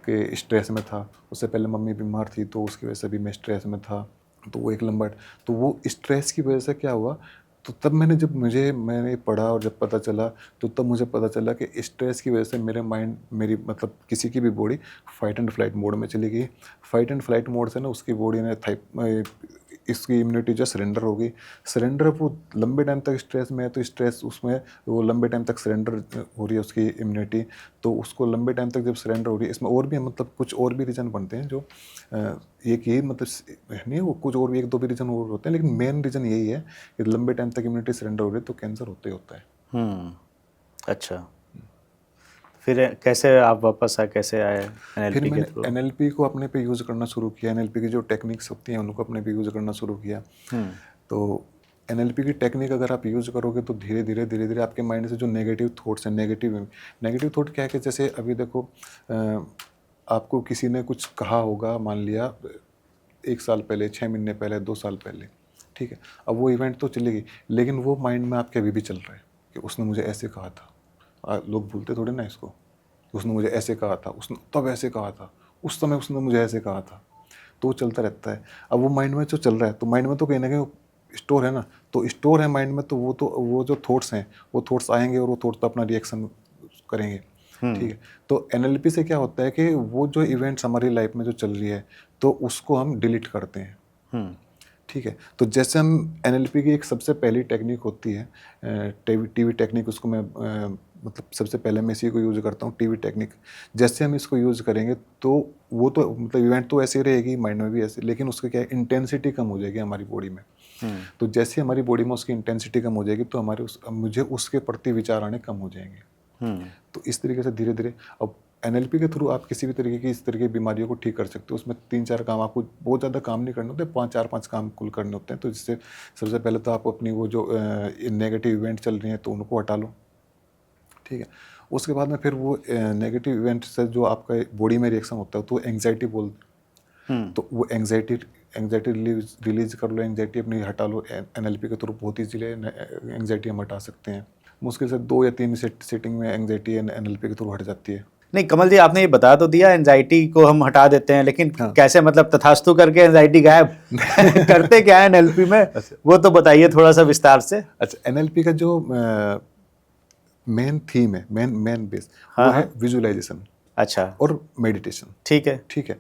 कि स्ट्रेस में था। उससे पहले मम्मी बीमार थी तो उसकी वजह से भी मैं स्ट्रेस में था। तो वो एक लंबा, तो वो स्ट्रेस की वजह से क्या हुआ, तो तब मैंने पढ़ा और जब पता चला तो तब मुझे पता चला कि स्ट्रेस की वजह से मेरी मतलब किसी की भी body fight and flight mode में चली गई। फाइट एंड फ्लाइट मोड से ना उसकी बॉडी ने इसकी इम्यूनिटी जो सरेंडर हो गई। सरेंडर वो लंबे टाइम तक स्ट्रेस में है तो स्ट्रेस उसमें वो लंबे टाइम तक सरेंडर हो रही है उसकी इम्यूनिटी। तो उसको लंबे टाइम तक जब सरेंडर हो रही है, इसमें और भी मतलब कुछ और भी रीज़न बनते हैं जो एक यही मतलब नहीं, वो कुछ और भी 1-2 भी रीज़न और होते हैं, लेकिन मेन रीज़न यही है कि लंबे टाइम तक इम्यूनिटी सरेंडर हो रही है तो कैंसर होते ही होता है। अच्छा, फिर कैसे आप वापस कैसे आए फिर NLP के मैंने थ्रू? NLP को अपने पे यूज़ करना शुरू किया। NLP की जो टेक्निक्स होती हैं उनको अपने पे यूज़ करना शुरू किया। तो NLP की टेक्निक अगर आप यूज़ करोगे तो धीरे धीरे आपके माइंड से जो नेगेटिव थॉट्स हैं, नेगेटिव थॉट क्या है कि जैसे अभी देखो आपको किसी ने कुछ कहा होगा, मान लिया 1 साल पहले, 6 महीने पहले, 2 साल पहले, ठीक है। अब वो इवेंट तो चली गई, लेकिन वो माइंड में आपके अभी भी चल रहा है कि उसने मुझे ऐसे कहा था। लोग भूलते थोड़े ना इसको। उसने मुझे ऐसे कहा था, उसने तब ऐसे कहा था, उस समय उसने मुझे ऐसे कहा था। तो वो चलता रहता है। अब वो माइंड में जो चल रहा है, तो माइंड में तो कहीं ना कहीं स्टोर है ना, तो स्टोर है माइंड में, तो वो जो थॉट्स हैं वो थॉट्स आएंगे और वो थॉट्स तो अपना रिएक्शन करेंगे। ठीक है। तो NLP से क्या होता है कि वो जो इवेंट्स हमारी लाइफ में जो चल रही है तो उसको हम डिलीट करते हैं। ठीक है। तो जैसे हम NLP की एक सबसे पहली टेक्निक होती है टीवी टेक्निक, उसको मैं मतलब सबसे पहले मैं इसी को यूज़ करता हूँ, टीवी टेक्निक। जैसे हम इसको यूज़ करेंगे तो वो तो मतलब इवेंट तो ऐसे ही रहेगी, माइंड में भी ऐसे, लेकिन उसकी क्या है, इंटेंसिटी कम हो जाएगी हमारी बॉडी में। तो जैसे हमारी बॉडी में उसकी इंटेंसिटी कम हो जाएगी तो मुझे उसके प्रति विचार आने कम हो जाएंगे। तो इस तरीके से धीरे धीरे अब NLP के थ्रू आप किसी भी तरीके की इस तरह की बीमारियों को ठीक कर सकते हो। उसमें 3-4 काम, आपको बहुत ज़्यादा काम नहीं करने होते, 5 काम कुल करने होते हैं। तो जिससे सबसे पहले तो आप अपनी वो जो नेगेटिव इवेंट चल रही हैं तो उनको हटा लो। ठीक है। उसके बाद में फिर वो नेगेटिव इवेंट से जो आपका बॉडी में रिएक्शन होता है तो एंग्जाइटी तो वो एंग्जाइटी रिलीज कर लो, एंग्जाइटी अपनी हटा लो। NLP के थ्रू बहुत ईजीली एंग्जाइटी हम हटा सकते हैं। मुश्किल से 2 या 3 सेटिंग में एंग्जाइटी NLP के थ्रू हट जाती है। नहीं कमल जी, आपने ये बता तो दिया एंजाइटी को हम हटा देते हैं, लेकिन हाँ। कैसे, मतलब तथास्तु करके एंजाइटी गायब करते क्या है NLP में, वो तो बताइए थोड़ा सा विस्तार से। अच्छा, NLP का जो मेन थीम है, मेन बेस, हाँ, वो है हाँ। विजुअलाइजेशन अच्छा, और मेडिटेशन। ठीक है। ठीक है।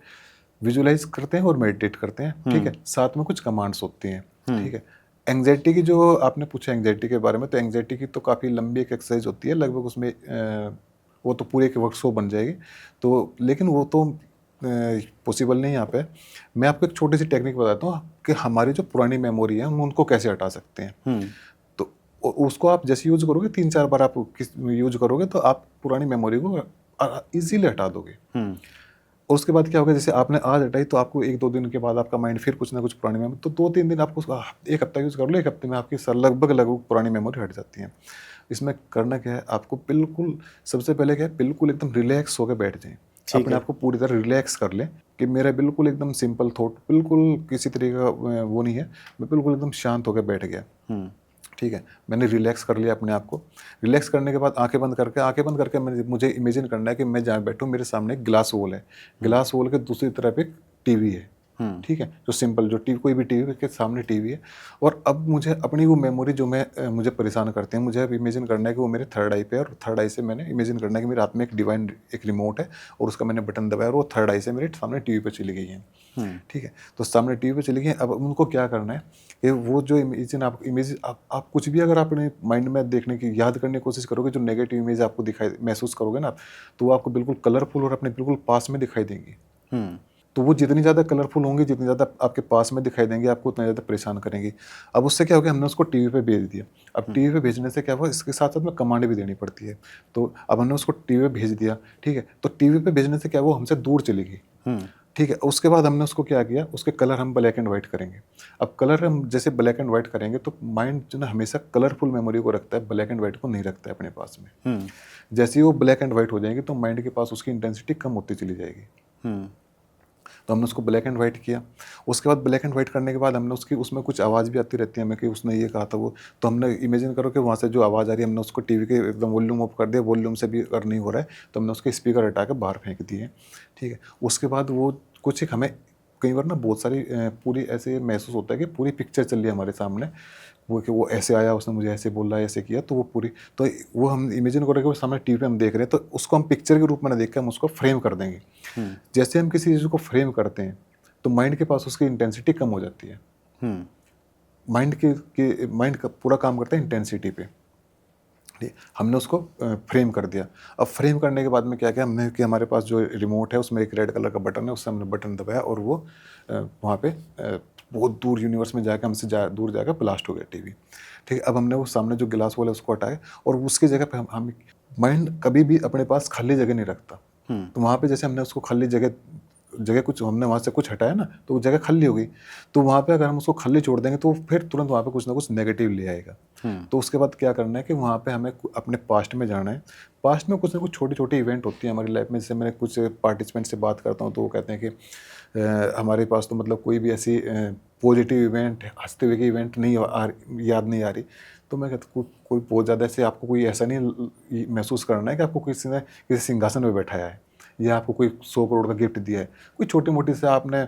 विजुअलाइज करते हैं और मेडिटेट करते हैं। ठीक है। साथ में कुछ कमांड्स होती हैं। ठीक है। एंग्जाइटी की जो आपने पूछा एंग्जाइटी के बारे में, तो एंग्जाइटी की तो काफ़ी लंबी एक एक्सरसाइज होती है, लगभग उसमें वो तो पूरे एक वर्कशॉप बन जाएगी। तो लेकिन वो तो पॉसिबल नहीं यहाँ पे। मैं आपको एक छोटी सी टेक्निक बताता हूँ कि हमारी जो पुरानी मेमोरी है हम उनको कैसे हटा सकते हैं। तो उसको आप जैसे यूज करोगे, 3-4 बार आप यूज करोगे तो आप पुरानी मेमोरी को इजीली हटा दोगे। और उसके बाद क्या होगा, जैसे आपने आज हटाई तो आपको 1-2 दिन के बाद आपका माइंड फिर कुछ ना कुछ पुरानी मेमोरी, तो 2-3 दिन आपको 1 हफ्ता यूज़ कर लो, 1 हफ्ते में आपकी लगभग पुरानी मेमोरी हट जाती है। इसमें करना क्या है, आपको बिल्कुल सबसे पहले क्या है, बिल्कुल एकदम रिलैक्स होकर बैठ जाएं। अपने आप को पूरी तरह रिलैक्स कर लें कि मेरा बिल्कुल एकदम सिंपल थॉट, बिल्कुल किसी तरीके का वो नहीं है, मैं बिल्कुल एकदम शांत होकर बैठ गया। ठीक है। मैंने रिलैक्स कर लिया अपने आप को। रिलैक्स करने के बाद आंखें बंद करके मुझे इमेजिन करना है कि मैं जहाँ बैठूँ मेरे सामने एक ग्लास वॉल है। ग्लास वॉल के दूसरी तरफ एक टीवी है। ठीक है, जो सिंपल जो टीवी, कोई भी टीवी के सामने टीवी है, और अब मुझे अपनी वो मेमोरी जो मुझे परेशान करते हैं, मुझे अब इमेजिन करना है कि वो मेरे थर्ड आई पे है, और थर्ड आई से मैंने इमेजिन करना है कि मेरे हाथ में एक डिवाइन एक रिमोट है और उसका मैंने बटन दबाया और वो थर्ड आई से मेरे सामने टीवी पे चली गई है। ठीक है, तो सामने टीवी पे चली गई। अब उनको क्या करना है कि वो जो इमेज आप कुछ भी अगर अपने माइंड में देखने की याद करने की कोशिश करोगे, जो नेगेटिव इमेज आपको दिखाई महसूस करोगे ना, तो वो आपको बिल्कुल कलरफुल और अपने बिल्कुल पास में दिखाई देंगी। तो वो जितनी ज़्यादा कलरफुल होंगी, जितनी ज़्यादा आपके पास में दिखाई देंगे, आपको उतना ज़्यादा परेशान करेंगी। अब उससे क्या हो गया, हमने उसको टीवी पे भेज दिया। अब टीवी पे भेजने से क्या हुआ, इसके साथ साथ में कमांड भी देनी पड़ती है। तो अब हमने उसको टीवी पे भेज दिया, ठीक है। तो टीवी पे भेजने से क्या हुआ, हमसे दूर चली गई, ठीक है। उसके बाद हमने उसको क्या किया, उसके कलर हम ब्लैक एंड वाइट करेंगे। अब कलर हम जैसे ब्लैक एंड वाइट करेंगे तो माइंड जो ना हमेशा कलरफुल मेमोरी को रखता है, ब्लैक एंड वाइट को नहीं रखता है अपने पास में। जैसे ही वो ब्लैक एंड वाइट हो जाएंगे तो माइंड के पास उसकी इंटेंसिटी कम होती चली जाएगी। तो हमने उसको ब्लैक एंड वाइट किया। उसके बाद ब्लैक एंड वाइट करने के बाद हमने उसमें कुछ आवाज़ भी आती रहती है हमें कि उसने ये कहा था वो, तो हमने इमेजिन करो कि वहाँ से जो आवाज़ आ रही है, हमने उसको टीवी के एकदम वॉल्यूम ऑफ कर दिया, वॉल्यूम से भी अगर नहीं हो रहा है तो हमने उसके स्पीकर हटा के बाहर फेंक दिए, ठीक है। उसके बाद वो कुछ एक हमें कई बार ना बहुत सारी पूरी ऐसे महसूस होता है कि पूरी पिक्चर चल रही है हमारे सामने, वो कि वो ऐसे आया, उसने मुझे ऐसे बोला, ऐसे किया, तो वो पूरी, तो वो हम इमेजिन करेंगे वो सामने टीवी पे हम देख रहे हैं, तो उसको हम पिक्चर के रूप में ना देख के हम उसको फ्रेम कर देंगे। जैसे हम किसी चीज़ को फ्रेम करते हैं तो माइंड के पास उसकी इंटेंसिटी कम हो जाती है। माइंड का पूरा काम करता है इंटेंसिटी पे। हमने उसको फ्रेम कर दिया। अब फ्रेम करने के बाद में क्या किया हमने कि हमारे पास जो रिमोट है उसमें एक रेड कलर का बटन है, उससे हमने बटन दबाया और वो वहाँ पे बहुत दूर यूनिवर्स में जाकर हमसे दूर जाकर ब्लास्ट हो गया टीवी, ठीक है। अब हमने वो सामने जो गिलास वाला उसको हटाया और उसकी जगह पे हम माइंड कभी भी अपने पास खाली जगह नहीं रखता। तो वहाँ पे जैसे हमने उसको खाली जगह कुछ हमने वहाँ से कुछ हटाया ना, तो वो जगह खाली हो गई। तो वहाँ पे अगर हम उसको खाली छोड़ देंगे तो फिर तुरंत वहाँ पे कुछ ना कुछ नेगेटिव ले आएगा। तो उसके बाद क्या करना है कि वहाँ पे हमें अपने पास्ट में जाना है। पास्ट में कुछ ना कुछ छोटी छोटी इवेंट होती है हमारी लाइफ में। जैसे मैं कुछ पार्टिसिपेंट से बात करता हूँ तो वो कहते हैं कि हमारे पास तो मतलब कोई भी ऐसी पॉजिटिव इवेंट, हंसते हुए की इवेंट याद नहीं आ रही। तो मैं कहता हूँ कोई बहुत ज़्यादा ऐसे आपको कोई ऐसा नहीं महसूस करना है कि आपको किसी ने किसी सिंहासन में बैठाया है या आपको कोई 100 करोड़ का गिफ्ट दिया है। कोई छोटी मोटी से आपने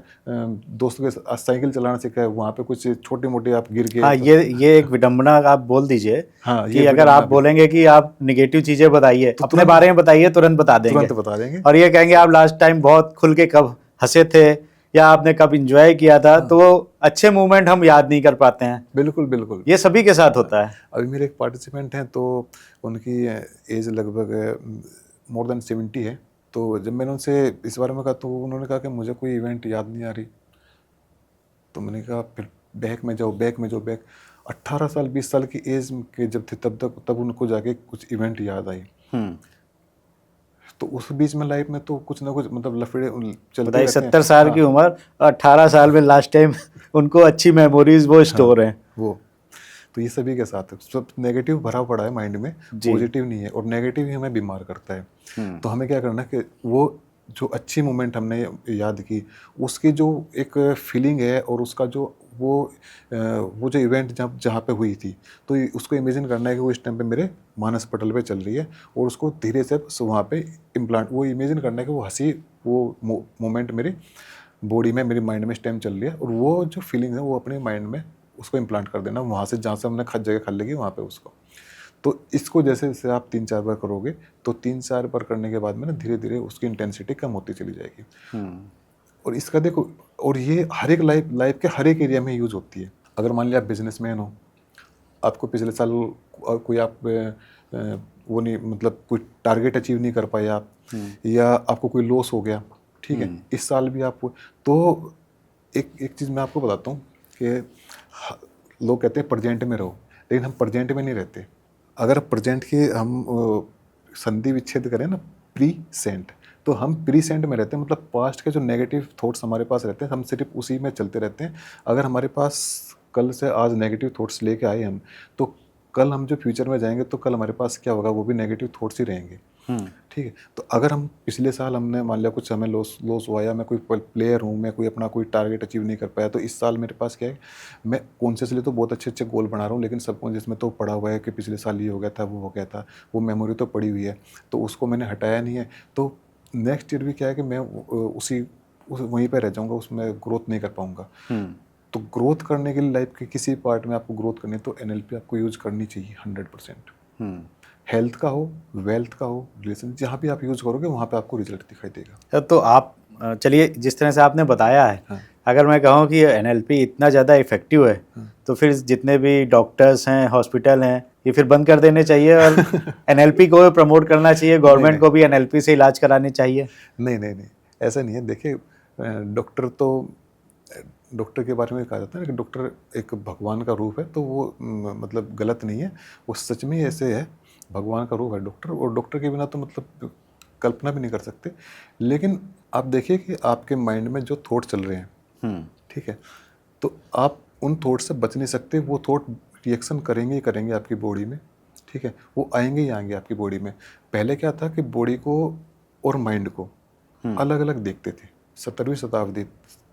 दोस्तों के साथ साइकिल चलाना सीखा है, वहाँ पे कुछ छोटी मोटी आप गिर गए। हाँ, ये एक विडंबना आप बोल दीजिए। हाँ, कि अगर आप बोलेंगे कि आप निगेटिव चीजें बताइए तो अपने बारे में बताइए, तुरंत बता देंगे। और ये कहेंगे आप लास्ट टाइम बहुत खुल के कब हंसे थे या आपने कब इंजॉय किया था। तो अच्छे मोमेंट हम याद नहीं कर पाते हैं। बिल्कुल बिल्कुल, ये सभी के साथ होता है। अभी मेरे एक पार्टिसिपेंट हैं तो उनकी एज लगभग मोर देन 70 है। तो जब मैंने उनसे इस बारे में कहा तो उन्होंने कहा कि मुझे कोई इवेंट याद नहीं आ रही। तो मैंने कहा फिर बैक में जाओ 18 साल 20 साल की एज के जब थे तब उनको जाके कुछ इवेंट याद आई। तो उस बीच में लाइफ में तो कुछ ना कुछ मतलब लफड़े चलते रहते हैं। 70 साल की उम्र, 18 साल में लास्ट टाइम उनको अच्छी मेमोरीज वो स्टोर हैं। वो तो ये सभी के साथ है। सब नेगेटिव भरा पड़ा है माइंड में, पॉजिटिव नहीं है, और नेगेटिव ही हमें बीमार करता है। तो हमें क्या करना है कि वो जो अच्छी मोमेंट हमने याद की, उसकी जो एक फीलिंग है और उसका जो वो जो इवेंट जहाँ पे हुई थी, तो उसको इमेजिन करना है कि वो इस टाइम पे मेरे मानस पटल पे चल रही है, और उसको धीरे से वहाँ पे इम्प्लांट, वो इमेजिन करना है कि वो हंसी, वो मोमेंट मेरी बॉडी में, मेरी माइंड में इस टाइम चल रही है, और वो जो फीलिंग है वो अपने माइंड में उसको इम्प्लांट कर देना वहाँ से जहाँ से हमने जगह खा लगी वहाँ पे उसको। तो इसको जैसे जैसे आप 3-4 बार करोगे तो 3-4 बार करने के बाद में ना धीरे धीरे उसकी इंटेंसिटी कम होती चली जाएगी। और इसका देखो, और ये हर एक लाइफ के हर एक एरिया में यूज़ होती है। अगर मान लिया आप बिजनेसमैन हो, आपको पिछले साल कोई आप वो नहीं, मतलब कोई टारगेट अचीव नहीं कर पाए आप, या आपको कोई लॉस हो गया, ठीक है, इस साल भी आपको, तो एक चीज़ मैं आपको बताता हूँ कि लोग कहते हैं प्रेजेंट में रहो, लेकिन हम प्रेजेंट में नहीं रहते। अगर प्रेजेंट की हम संधि विच्छेद करें ना, प्रीसेंट, तो हम प्रीसेंट में रहते हैं। मतलब पास्ट के जो नेगेटिव थॉट्स हमारे पास रहते हैं हम सिर्फ उसी में चलते रहते हैं। अगर हमारे पास कल से आज नेगेटिव थॉट्स लेके आए हम, तो कल हम जो फ्यूचर में जाएंगे तो कल हमारे पास क्या होगा, वो भी नेगेटिव थॉट्स ही रहेंगे। ठीक है। तो अगर हम पिछले साल हमने मान लिया कुछ हमें लॉस हुआ, या मैं कोई प्लेयर हूँ, मैं कोई अपना कोई टारगेट अचीव नहीं कर पाया, तो इस साल मेरे पास क्या है, मैं कॉन्शियसली तो बहुत अच्छे अच्छे गोल बना रहा हूँ, लेकिन सबकॉन्शियस में तो पड़ा हुआ है कि पिछले साल ये हो गया था, वो हो गया था, वो मेमोरी तो पड़ी हुई है, तो उसको मैंने हटाया नहीं है। तो नेक्स्ट ईयर भी क्या है कि मैं उसी वहीं पे रह जाऊंगा, उसमें ग्रोथ नहीं कर पाऊंगा। तो ग्रोथ करने के लिए लाइफ के किसी पार्ट में आपको ग्रोथ करनी है तो NLP आपको यूज करनी चाहिए 100%। हेल्थ का हो, वेल्थ का हो, रिलेशन, जहाँ भी आप यूज करोगे वहाँ पे आपको रिजल्ट दिखाई देगा। तो आप चलिए, जिस तरह से आपने बताया है, हाँ। अगर मैं कहूँ कि NLP इतना ज़्यादा इफेक्टिव है, तो फिर जितने भी डॉक्टर्स हैं, हॉस्पिटल हैं, ये फिर बंद कर देने चाहिए और NLP को प्रमोट करना चाहिए, गवर्नमेंट को भी NLP से इलाज करानी चाहिए। नहीं नहीं नहीं, ऐसा नहीं है। देखिए डॉक्टर तो, डॉक्टर के बारे में कहा जाता है ना कि डॉक्टर एक भगवान का रूप है, तो वो मतलब गलत नहीं है, वो सच में ही ऐसे है, भगवान का रूप है डॉक्टर। और डॉक्टर के बिना तो मतलब कल्पना भी नहीं कर सकते। लेकिन आप देखिए कि आपके माइंड में जो थॉट चल रहे हैं, ठीक है, तो आप उन थॉट से बच नहीं सकते। वो थॉट रिएक्शन करेंगे ही करेंगे आपकी बॉडी में, ठीक है, वो आएंगे ही आएंगे आपकी बॉडी में। पहले क्या था कि बॉडी को और माइंड को अलग अलग देखते थे। 17वीं शताब्दी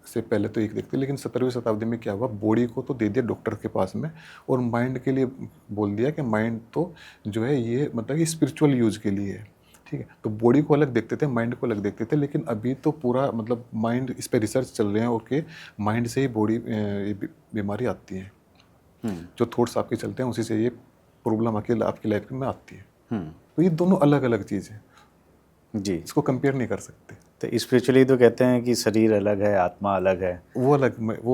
से पहले तो एक देखते, लेकिन 17वीं शताब्दी में क्या हुआ, बॉडी को तो दे दिया डॉक्टर के पास में, और माइंड के लिए बोल दिया कि माइंड तो जो है ये मतलब कि स्पिरिचुअल यूज के लिए है, ठीक है। तो बॉडी को अलग देखते थे, माइंड को अलग देखते थे। लेकिन अभी तो पूरा मतलब माइंड, इस पर रिसर्च चल रहे हैं और कि माइंड से ही बॉडी बीमारी आती है। जो थॉट्स आपके चलते हैं उसी से ये प्रॉब्लम आपकी लाइफ में आती है। तो ये दोनों अलग अलग चीज़ है जी, इसको कंपेयर नहीं कर सकते। तो स्पिरिचुअली तो कहते हैं कि शरीर अलग है, आत्मा अलग है, वो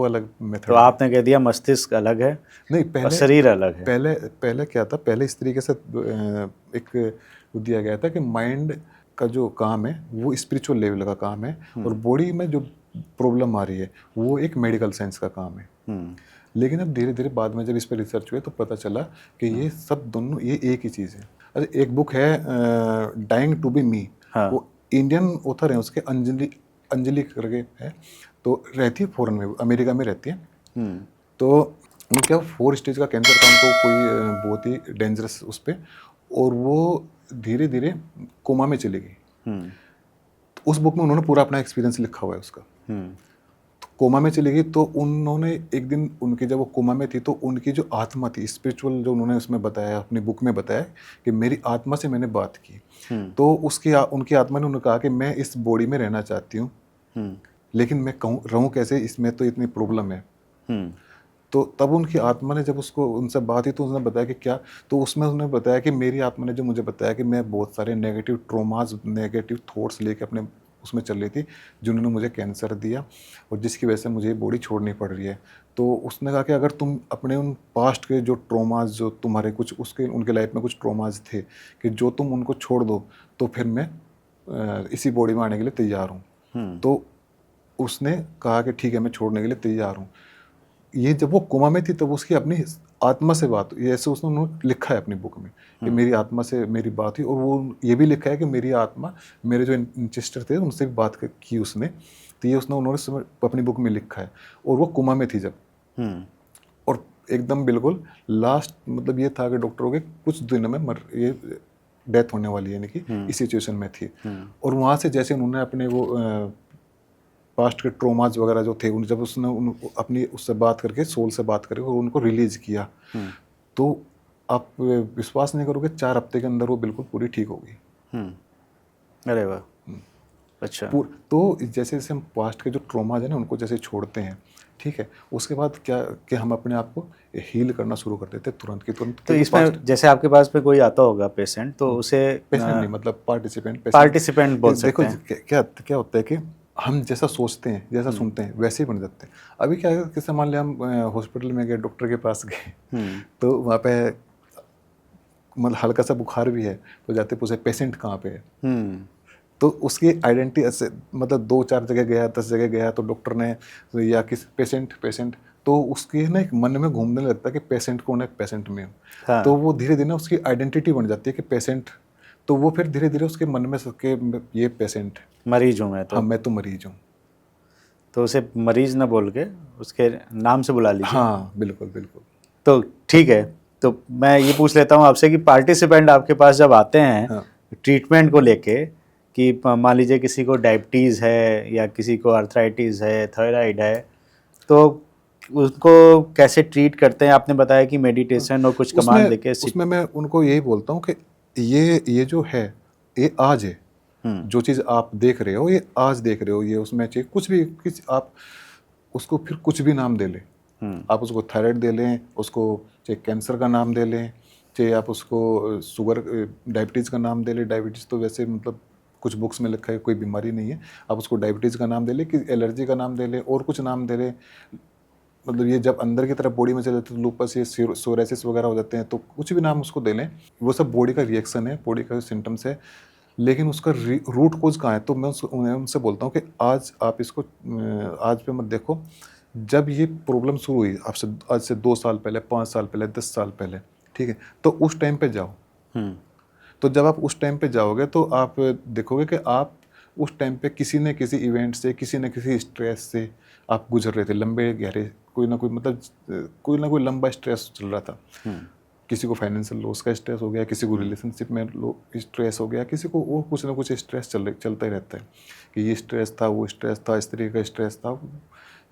अलग मेथड। तो आपने कह दिया मस्तिष्क अलग है नहीं, और पहले शरीर अलग है। पहले क्या था, पहले इस तरीके से एक दिया गया था कि माइंड का जो काम है वो स्पिरिचुअल लेवल का काम है, और बॉडी में जो प्रॉब्लम आ रही है वो एक मेडिकल साइंस का काम है। लेकिन अब धीरे धीरे बाद में जब इस पर रिसर्च हुए तो पता चला कि ये सब दोनों ये एक ही चीज़ है। अच्छा, एक बुक है डाइंग टू बी मी, वो इंडियन ऑथर है उसके, अंजलि करके है, तो रहती है फॉरेन में, अमेरिका में रहती है। तो उनको क्या 4 स्टेज का कैंसर था उनको, कोई बहुत ही डेंजरस उस पर, और वो धीरे धीरे कोमा में चली गई। तो उस बुक में उन्होंने पूरा अपना एक्सपीरियंस लिखा हुआ है उसका। तो कोमा में चली गई तो उन्होंने एक दिन, उनकी जब वो कोमा में थी तो उनकी जो आत्मा थी, स्पिरिचुअल, जो उन्होंने उसमें बताया, अपनी बुक में बताया कि मेरी आत्मा से मैंने बात की। तो उनकी आत्मा ने उन्हें कहा कि मैं इस बॉडी में रहना चाहती हूँ, लेकिन मैं रहूँ कैसे, इसमें तो इतनी प्रॉब्लम है। तो तब उनकी आत्मा ने जब उसको उनसे बात की तो उसने बताया कि क्या, तो उसमें उन्होंने बताया कि मेरी आत्मा ने जो मुझे बताया कि मैं बहुत सारे नेगेटिव ट्रोमाज, नेगेटिव थॉट्स लेके अपने उसमें चल रही थी, जिन्होंने मुझे कैंसर दिया और जिसकी वजह से मुझे ये बॉडी छोड़नी पड़ रही है। तो उसने कहा कि अगर तुम अपने उन पास्ट के जो ट्रोमाज, जो तुम्हारे कुछ उसके उनके लाइफ में कुछ ट्रोमाज थे, कि जो तुम उनको छोड़ दो तो फिर मैं इसी बॉडी में आने के लिए तैयार हूँ। तो उसने कहा कि ठीक है, मैं छोड़ने के लिए तैयार हूँ। ये जब वो कोमा में थी तब उसकी अपनी आत्मा से बात हुई, ऐसे उसने उन्होंने लिखा है अपनी बुक में कि मेरी आत्मा से मेरी बात हुई, और वो ये भी लिखा है कि मेरी आत्मा, मेरे जो इंचेस्टर थे उनसे भी बात की उसने। तो ये उन्होंने अपनी बुक में लिखा है, और वो कोमा में थी जब, और एकदम बिल्कुल लास्ट, मतलब ये था कि डॉक्टरों के कुछ दिनों में ये डेथ होने वाली है, यानी कि इस सिचुएशन में थी। और वहाँ से जैसे उन्होंने अपने वो पास्ट के ट्रोमाज वगैरह जो थे, जब उसने अपनी उससे बात करके, सोल से बात करके उनको रिलीज किया, तो आप विश्वास नहीं करोगे, 4 हफ्ते के अंदर वो बिल्कुल पूरी ठीक हो गई। अरे वाह, अच्छा। तो जैसे जैसे हम पास्ट के जो ट्रोमाज है ना उनको जैसे छोड़ते हैं, ठीक है, उसके बाद क्या कि हम अपने आप को हील करना शुरू कर देते हैं तुरंत की तुरंत। तो इसमें जैसे आपके पास में कोई आता होगा पेशेंट, तो उसे पेशेंट नहीं, मतलब पार्टिसिपेंट बोल सकते हैं। देखो क्या होता है कि हम जैसा सोचते हैं, जैसा सुनते हैं, वैसे ही बन जाते हैं। अभी क्या है, किसी मान लिया हम हॉस्पिटल में गए, डॉक्टर के पास गए, तो वहाँ पे मतलब हल्का सा बुखार भी है, तो जाते पूछे पेशेंट कहाँ पे है। तो उसकी आइडेंटिटी ऐसे, मतलब 2-4 जगह गया, 10 जगह गया, तो डॉक्टर ने या किस पेशेंट, तो उसकी ना एक मन में घूमने लगता है कि पेशेंट कौन है, पेशेंट में। हाँ। तो वो धीरे धीरे उसकी आइडेंटिटी बन जाती है कि पेशेंट, तो वो फिर धीरे धीरे उसके मन में सबके ये पेशेंट, मरीज हूँ मैं तो, हाँ मैं तो मरीज हूँ, तो उसे मरीज ना बोल के उसके नाम से बुला लीजिए। हाँ बिल्कुल बिल्कुल। तो ठीक है, तो मैं ये पूछ लेता हूँ आपसे कि पार्टिसिपेंट आपके पास जब आते हैं, हाँ, ट्रीटमेंट को लेके, कि मान लीजिए किसी को डायबिटीज़ है या किसी को अर्थराइटिस है, थायराइड है, तो उसको कैसे ट्रीट करते हैं? आपने बताया कि मेडिटेशन और कुछ कमांड देके। उसमें मैं उनको यही बोलता हूँ कि ये जो है ये आज है, जो चीज़ आप देख रहे हो, ये आज देख रहे हो, ये उसमें चाहिए कुछ भी, आप उसको फिर कुछ भी नाम दे लें। आप उसको थायराइड दे लें, उसको चाहे कैंसर का नाम दे लें, चाहे आप उसको शुगर डायबिटीज़ का नाम दे लें। डायबिटीज़ तो वैसे मतलब कुछ बुक्स में लिखा है कोई बीमारी नहीं है, आप उसको डायबिटीज़ का नाम दे लें, कि एलर्जी का नाम दे लें, और कुछ नाम दे लें। मतलब ये जब अंदर की तरफ बॉडी में चले जाते हैं तो लूपस, ये सोरेसिस वगैरह हो जाते हैं, तो कुछ भी नाम उसको दे लें, वो सब बॉडी का रिएक्शन है, बॉडी का सिम्टम्स है। लेकिन उसका रूट कोज कहाँ है? तो मैं उनसे बोलता हूँ कि आज आप इसको आज पे मत देखो। जब ये प्रॉब्लम शुरू हुई आपसे आज से 2 साल पहले, 5 साल पहले, 10 साल पहले, ठीक है, तो उस टाइम पे जाओ। तो जब आप उस टाइम पे जाओगे तो आप देखोगे कि आप उस टाइम पे किसी न किसी इवेंट से, किसी न किसी स्ट्रेस से आप गुजर रहे थे, लंबे गहरे, कोई ना कोई मतलब कोई ना कोई लंबा स्ट्रेस चल रहा था। किसी को फाइनेंशियल लॉस का स्ट्रेस हो गया, किसी को रिलेशनशिप में स्ट्रेस हो गया, किसी को और कुछ ना कुछ स्ट्रेस चलता ही रहता है, कि ये स्ट्रेस था, वो स्ट्रेस था, इस तरीके का स्ट्रेस था,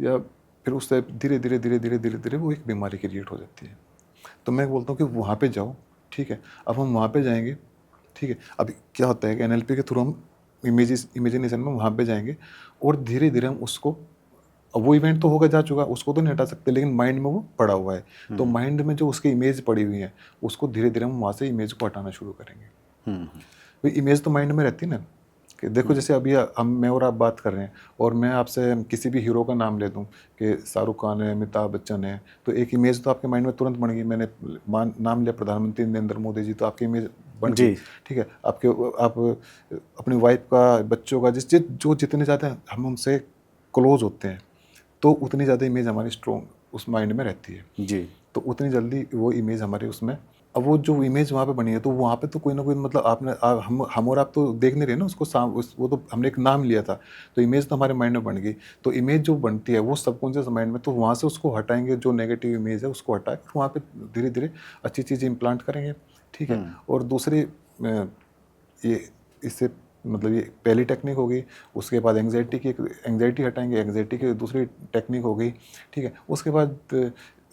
या फिर उससे धीरे धीरे धीरे धीरे धीरे धीरे वो एक बीमारी क्रिएट हो जाती है। तो मैं बोलता हूँ कि वहाँ पे जाओ, ठीक है। अब हम वहाँ पे जाएंगे, ठीक है। अभी क्या होता है कि NLP के थ्रू हम इमेजिनेशन में वहाँ पे जाएंगे, और धीरे धीरे हम उसको, अब वो इवेंट तो होगा, जा चुका, उसको तो नहीं हटा सकते, लेकिन माइंड में वो पड़ा हुआ है। तो माइंड में जो उसकी इमेज पड़ी हुई है, उसको धीरे धीरे हम वहाँ से इमेज को हटाना शुरू करेंगे। तो इमेज तो माइंड में रहती है ना, कि देखो जैसे अभी मैं और आप बात कर रहे हैं, और मैं आपसे किसी भी हीरो का नाम ले दूं कि शाहरुख खान है, अमिताभ बच्चन है, तो एक इमेज तो आपके माइंड में तुरंत बन गई। मैंने नाम लिया प्रधानमंत्री नरेंद्र मोदी जी, तो आपकी इमेज बन गई, ठीक है। आप अपनी वाइफ का, बच्चों का, जो जितने ज़्यादा हम उनसे क्लोज होते हैं, तो उतनी ज़्यादा इमेज हमारी स्ट्रॉन्ग उस माइंड में रहती है जी। तो उतनी जल्दी वो इमेज हमारी उसमें, अब वो जो इमेज वहाँ पे बनी है, तो वहाँ पे तो कोई ना कोई मतलब आपने हम और आप तो देख नहीं रहे ना उसको, वो तो हमने एक नाम लिया था, तो इमेज तो हमारे माइंड में बन गई। तो इमेज जो बनती है वो सबकॉन्शियस माइंड में, तो वहाँ से उसको हटाएंगे, जो नेगेटिव इमेज है उसको हटा कर वहाँ पे धीरे धीरे अच्छी चीज़ें इम्प्लांट करेंगे, ठीक है। और दूसरी ये इससे मतलब ये पहली टेक्निक होगी। उसके बाद एंग्जाइटी हटाएंगे, एंग्जाइटी की दूसरी टेक्निक हो गई, ठीक है। उसके बाद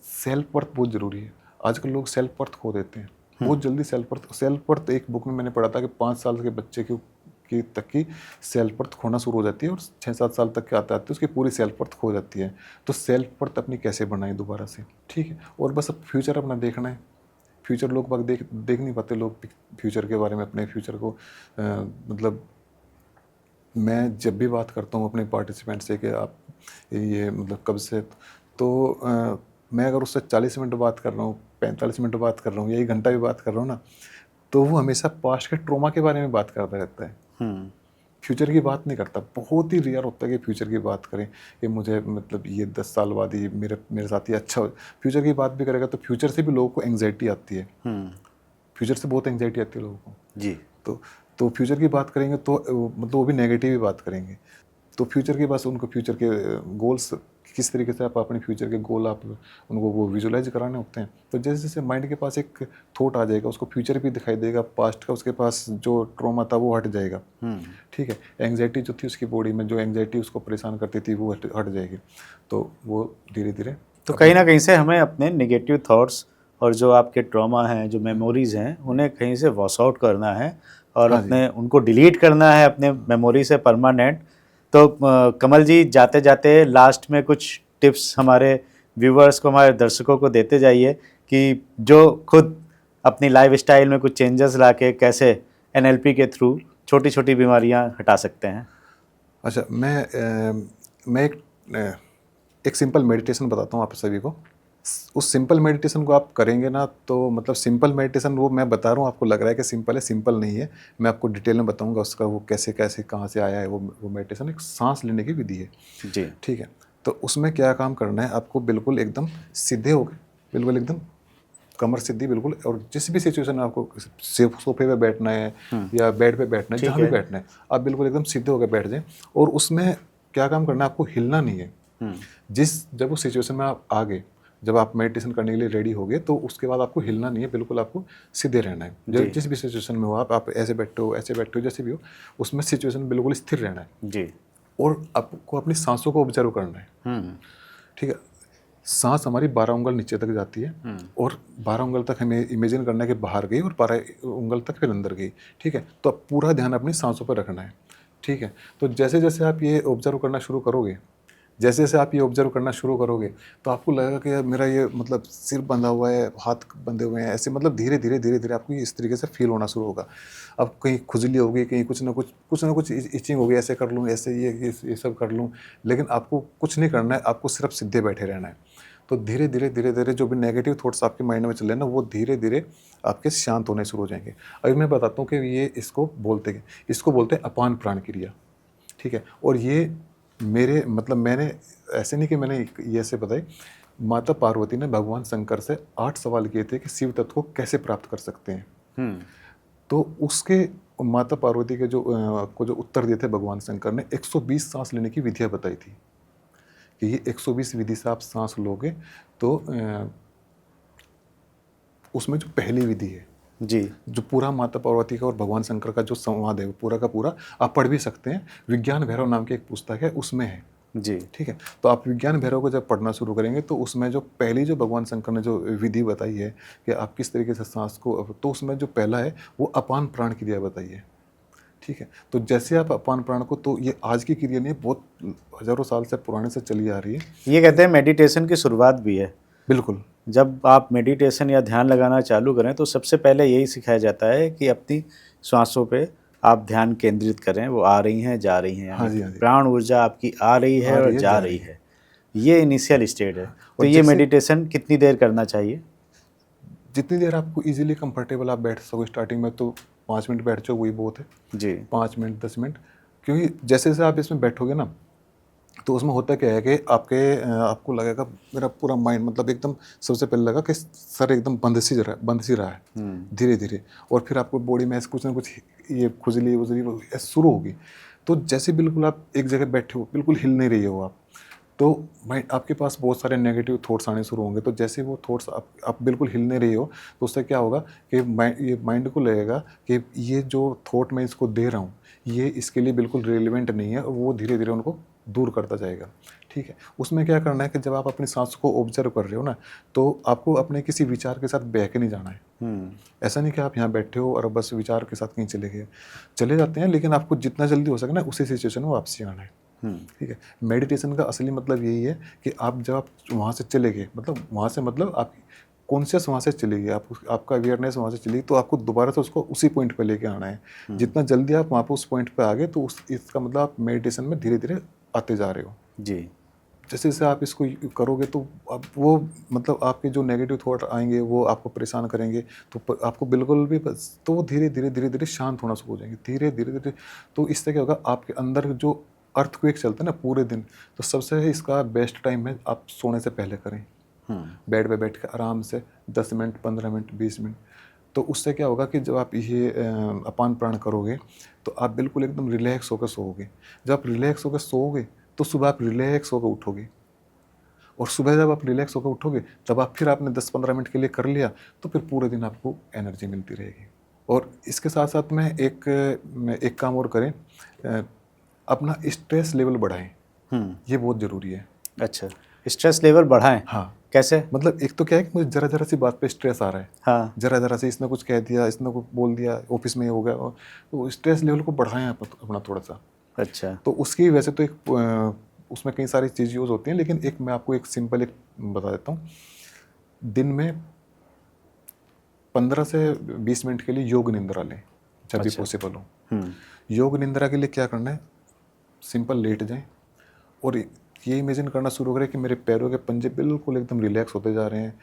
सेल्फ वर्थ बहुत ज़रूरी है। आजकल लोग सेल्फ वर्थ खो देते हैं बहुत जल्दी। सेल्फ वर्थ एक बुक में मैंने पढ़ा था कि 5 साल के बच्चे की तक की सेल्फ वर्थ खोना शुरू हो जाती है, और 6-7 साल तक के आते उसकी पूरी सेल्फ वर्थ खो जाती है। तो सेल्फ वर्थ अपनी कैसे बनाएं दोबारा से, ठीक है। और बस अब फ्यूचर अपना देखना है। फ्यूचर लोग बाग देख नहीं पाते, लोग फ्यूचर के बारे में, अपने फ्यूचर को मतलब मैं जब भी बात करता हूँ अपने पार्टिसिपेंट से कि आप ये मतलब कब से, तो मैं अगर उससे 40 मिनट बात कर रहा हूँ, 45 मिनट बात कर रहा हूँ, या 1 घंटा भी बात कर रहा हूँ ना, तो वो हमेशा पास्ट के ट्रॉमा के बारे में बात करता रहता है। फ्यूचर की बात नहीं करता। बहुत ही रेयर होता है कि फ्यूचर की बात करें कि मुझे मतलब ये 10 साल बाद ये मेरे साथ ये अच्छा हो। फ्यूचर की बात भी करेगा तो फ्यूचर से भी लोगों को एंग्जाइटी आती है। फ्यूचर से बहुत एंग्जाइटी आती है लोगों को जी। तो फ्यूचर की बात करेंगे तो मतलब वो भी नेगेटिव ही बात करेंगे। तो फ्यूचर के पास उनको फ्यूचर के गोल्स, किस तरीके से आप अपने फ्यूचर के गोल आप उनको वो विजुलाइज कराने होते हैं। तो जैसे जैसे माइंड के पास एक थॉट आ जाएगा, उसको फ्यूचर भी दिखाई देगा, पास्ट का उसके पास जो ट्रॉमा था वो हट जाएगा, ठीक है। एंग्जाइटी जो थी उसकी बॉडी में, जो एंग्जाइटी उसको परेशान करती थी वो हट जाएगी। तो वो धीरे धीरे, तो कहीं ना कहीं से हमें अपने निगेटिव थॉट्स और जो आपके ट्रॉमा हैं, जो मेमोरीज हैं, उन्हें कहीं से वॉश आउट करना है और अपने उनको डिलीट करना है अपने मेमोरी से परमानेंट। तो कमल जी, जाते जाते लास्ट में कुछ टिप्स हमारे व्यूवर्स को, हमारे दर्शकों को देते जाइए कि जो खुद अपनी लाइफ स्टाइल में कुछ चेंजेस ला के कैसे NLP के थ्रू छोटी छोटी बीमारियां हटा सकते हैं। अच्छा, मैं एक सिंपल मेडिटेशन बताता हूँ आप सभी को। उस सिंपल मेडिटेशन को आप करेंगे ना, तो मतलब सिंपल मेडिटेशन, वो मैं बता रहा हूँ, आपको लग रहा है कि सिंपल है, सिंपल नहीं है। मैं आपको डिटेल में बताऊंगा उसका वो कैसे कैसे कहाँ से आया है। वो मेडिटेशन एक सांस लेने की विधि है जी, ठीक है। तो उसमें क्या काम करना है, आपको बिल्कुल एकदम सीधे हो गए, बिल्कुल एकदम कमर सीधी बिल्कुल, और जिस भी सिचुएशन में आपको सोफे पे बैठना है या बेड पे बैठना है, जहाँ भी बैठना है, आप बिल्कुल एकदम सीधे होकर बैठ जाएं। और उसमें क्या काम करना है, आपको हिलना नहीं है। जब उस सिचुएशन में आप आ गए, जब आप मेडिटेशन करने के लिए रेडी हो गए, तो उसके बाद आपको हिलना नहीं है, बिल्कुल आपको सीधे रहना है। जिस भी सिचुएशन में हो, आप ऐसे बैठे हो, ऐसे बैठे हो, जैसे भी हो, उसमें सिचुएशन बिल्कुल स्थिर रहना है जी। और आपको अपनी सांसों को ऑब्जर्व करना है, ठीक है। सांस हमारी 12 उंगल नीचे तक जाती है और 12 उंगल तक हमें इमेजिन करना है कि बाहर गई और 12 उंगल तक फिर अंदर गई। ठीक है, तो अब पूरा ध्यान अपनी सांसों पर रखना है। ठीक है, तो जैसे जैसे आप ये ऑब्जर्व करना शुरू करोगे, जैसे जैसे आप ये ऑब्जर्व करना शुरू करोगे, तो आपको लगेगा कि यार मेरा ये मतलब सिर बंधा हुआ है, हाथ बंधे हुए हैं, ऐसे मतलब धीरे धीरे धीरे धीरे आपको इस तरीके से फील होना शुरू होगा। अब कहीं खुजली होगी, कहीं कुछ ना कुछ इचिंग होगी, ऐसे कर लूँ, ऐसे ये सब कर लूँ, लेकिन आपको कुछ नहीं करना है, आपको सिर्फ सीधे बैठे रहना है। तो धीरे धीरे जो भी नेगेटिव थॉट्स आपके माइंड में चल रहे हैं ना, वो धीरे धीरे आपके शांत होने शुरू हो जाएंगे। अभी मैं बताता हूँ कि ये इसको बोलते हैं अपान प्राण क्रिया। ठीक है, और ये मेरे मतलब मैंने ऐसे नहीं कि मैंने ये ऐसे बताई, माता पार्वती ने भगवान शंकर से 8 सवाल किए थे कि शिव तत्व को कैसे प्राप्त कर सकते हैं। तो उसके माता पार्वती के को जो उत्तर दिए थे भगवान शंकर ने 120 सांस लेने की विधियाँ बताई थी कि ये 120 विधि से आप सांस लोगे तो उसमें जो पहली विधि है जी, जो पूरा माता पार्वती का और भगवान शंकर का जो संवाद है वो पूरा का पूरा आप पढ़ भी सकते हैं, विज्ञान भैरव नाम की एक पुस्तक है उसमें है। जी, ठीक है, तो आप विज्ञान भैरव को जब पढ़ना शुरू करेंगे तो उसमें जो पहली जो भगवान शंकर ने जो विधि बताई है कि आप किस तरीके से सांस को, तो उसमें जो पहला है वो अपान प्राण क्रिया बताई है। ठीक है, तो जैसे आप अपान प्राण को, तो ये आज की क्रिया नहीं, बहुत हजारों साल से पुराने से चली आ रही है। ये कहते हैं मेडिटेशन की शुरुआत भी है। बिल्कुल, जब आप मेडिटेशन या ध्यान लगाना चालू करें तो सबसे पहले यही सिखाया जाता है कि अपनी श्वासों पे आप ध्यान केंद्रित करें, वो आ रही हैं जा रही हैं, हाँ जी, यानी हाँ जी, प्राण ऊर्जा आपकी आ रही है और जा रही है। ये इनिशियल स्टेज है। तो और ये जैसे मेडिटेशन कितनी देर करना चाहिए? जितनी देर आपको इजीली कंफर्टेबल आप बैठ सको, स्टार्टिंग में तो 5 मिनट बैठ जाओ, वही बहुत है। जी, 5 मिनट 10 मिनट, क्योंकि जैसे जैसे आप इसमें बैठोगे ना, तो उसमें होता क्या है कि आपको लगेगा मेरा पूरा माइंड मतलब एकदम, सबसे पहले लगा कि सर एकदम बंद सी रहा है धीरे धीरे, और फिर आपको बॉडी में ऐसे कुछ ना कुछ ये खुजली वुजली ऐसे शुरू होगी। तो जैसे बिल्कुल आप एक जगह बैठे हो, बिल्कुल हिल नहीं रही हो आप, तो माइंड आपके पास बहुत सारे नेगेटिव थॉट्स आने शुरू होंगे। तो जैसे वो थॉट्स आप बिल्कुल हिल नहीं रही हो, तो उससे क्या होगा कि ये माइंड को लगेगा कि ये जो थॉट मैं इसको दे रहा हूँ ये इसके लिए बिल्कुल रिलेवेंट नहीं है, और वो धीरे धीरे उनको दूर करता जाएगा। ठीक है, उसमें क्या करना है कि जब आप अपनी सांस को ऑब्जर्व कर रहे हो ना, तो आपको अपने किसी विचार के साथ बह के नहीं जाना है। ऐसा नहीं कि आप यहाँ बैठे हो और बस विचार के साथ कहीं चले जाते हैं, लेकिन आपको जितना जल्दी हो सके ना उसी सिचुएशन में वापसी आना है। ठीक है, मेडिटेशन का असली मतलब यही है कि आप जब आप वहाँ से चले गए, मतलब वहाँ से मतलब आप कॉन्शियस वहाँ से चली गई, आपका अवेयरनेस वहाँ से चली, तो आपको दोबारा से उसको उसी पॉइंट पे लेके आना है। जितना जल्दी आप वहाँ पे उस पॉइंट पे आ गए, तो इसका मतलब आप मेडिटेशन में धीरे धीरे आते जा रहे हो। जी, जैसे जैसे आप इसको करोगे तो अब वो मतलब आपके जो नेगेटिव थॉट आएंगे वो आपको परेशान करेंगे, तो आपको बिल्कुल भी बस, तो वो धीरे धीरे शांत होना शुरू हो जाएंगे धीरे धीरे। तो इससे क्या होगा, आपके अंदर जो अर्थक्वेक चलता है ना पूरे दिन, तो सबसे इसका बेस्ट टाइम है आप सोने से पहले करें। बेड पे बैठ के आराम से 10 मिनट 15 मिनट 20 मिनट। तो उससे क्या होगा कि जब आप ये अपान प्राण करोगे तो आप बिल्कुल एकदम रिलैक्स होकर सोओगे। जब आप रिलैक्स होकर सोओगे तो सुबह आप रिलैक्स होकर उठोगे, और सुबह जब आप रिलैक्स होकर उठोगे तब आप फिर आपने 10-15 मिनट के लिए कर लिया, तो फिर पूरे दिन आपको एनर्जी मिलती रहेगी। और इसके साथ साथ में एक काम और करें, अपना स्ट्रेस लेवल बढ़ाएं। ये बहुत ज़रूरी है। अच्छा, स्ट्रेस लेवल बढ़ाएं? हाँ, कैसे? मतलब एक तो क्या है कि मुझे ज़रा ज़रा सी बात पे स्ट्रेस आ रहा है। हाँ, ज़रा से इसने कुछ कह दिया, इसने कुछ बोल दिया, ऑफिस में ये हो गया, तो स्ट्रेस लेवल को बढ़ाएं आप अपना थोड़ा सा। अच्छा, तो उसकी वैसे तो उसमें कई सारी चीज़ यूज़ होती हैं, लेकिन मैं आपको एक सिंपल एक बता देता हूँ। दिन में 15 से 20 मिनट के लिए योग निंद्रा लें, जब भी पॉसिबल हो। योग निंद्रा के लिए क्या करना है, सिंपल लेट जाएं और ये इमेजिन करना शुरू करें कि मेरे पैरों के पंजे बिल्कुल एकदम रिलैक्स होते जा रहे हैं,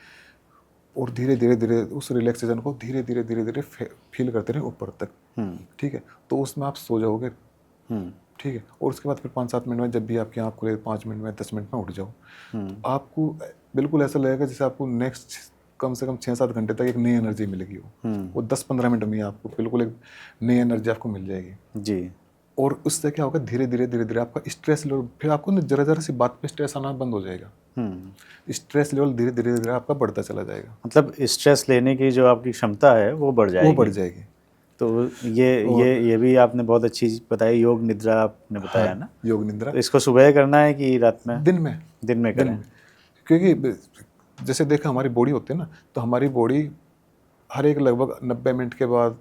और धीरे धीरे उस रिलैक्सेशन को धीरे धीरे फील करते रहें ऊपर तक। ठीक है, तो उसमें आप सो जाओगे। ठीक है, और उसके बाद फिर 5-7 मिनट में जब भी आपकी आँख खुले, 5 मिनट में 10 मिनट में उठ जाओ। आपको बिल्कुल ऐसा लगेगा जैसे आपको नेक्स्ट कम से कम 6-7 घंटे तक एक नई एनर्जी मिलेगी। वो 10-15 मिनट में आपको बिल्कुल एक नई एनर्जी आपको मिल जाएगी जी, और उससे क्या होगा, धीरे धीरे आपका स्ट्रेस लेवल, फिर आपको ना जरा सी बात पे स्ट्रेस आना बंद हो जाएगा। स्ट्रेस लेवल धीरे धीरे आपका बढ़ता चला जाएगा। मतलब स्ट्रेस लेने की जो आपकी क्षमता है वो बढ़ जाएगी। तो ये भी आपने बहुत अच्छी चीज़ बताई, योग निद्रा आपने बताया ना? योग निद्रा तो इसको सुबह करना है कि रात में? दिन में दिन में करें। क्योंकि जैसे देखा हमारी बॉडी होती है ना, तो हमारी बॉडी हर एक लगभग 90 मिनट के बाद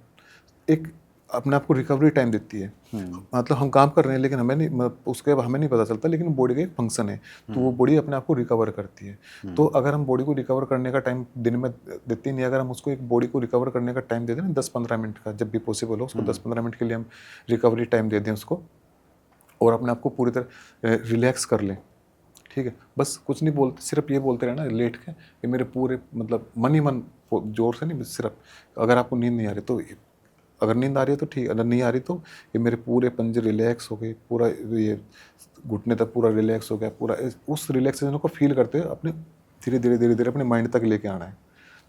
एक अपने आप को रिकवरी टाइम देती है। मतलब हम काम कर रहे हैं लेकिन हमें नहीं, मतलब उसके बाद हमें नहीं पता चलता, लेकिन बॉडी का एक फंक्शन है, तो वो बॉडी अपने आप को रिकवर करती है। तो अगर हम बॉडी को रिकवर करने का टाइम दिन में देते नहीं, अगर हम उसको एक बॉडी को रिकवर करने का टाइम दे दें ना 10-15 मिनट का, जब भी पॉसिबल हो उसको 10-15 मिनट के लिए हम रिकवरी टाइम दे दें उसको, और अपने आप को पूरी तरह रिलैक्स कर लें, ठीक है। बस कुछ नहीं बोलते, सिर्फ ये बोलते रहना लेट के कि मेरे पूरे मतलब मन ही मन, जोर से नहीं, सिर्फ अगर आपको नींद नहीं आ रही तो, अगर नींद आ रही है तो ठीक, अगर नहीं आ रही तो ये मेरे पूरे पंजे रिलैक्स हो गए, पूरा ये घुटने तक पूरा रिलैक्स हो गया, पूरा उस रिलैक्सेशन को फील करते हुए अपने धीरे धीरे अपने माइंड तक लेके आना है,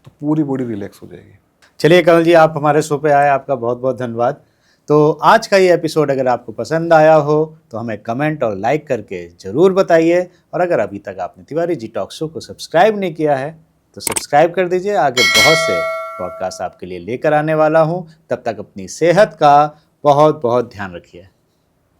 तो पूरी बॉडी रिलैक्स हो जाएगी। चलिए कमल जी, आप हमारे शो पे आए, आपका बहुत बहुत धन्यवाद। तो आज का ये एपिसोड अगर आपको पसंद आया हो तो हमें कमेंट और लाइक करके ज़रूर बताइए, और अगर अभी तक आपने तिवारी जी टॉक शो को सब्सक्राइब नहीं किया है तो सब्सक्राइब कर दीजिए। आगे बहुत से पॉडकास्ट आपके लिए लेकर आने वाला हूँ। तब तक अपनी सेहत का बहुत बहुत ध्यान रखिए।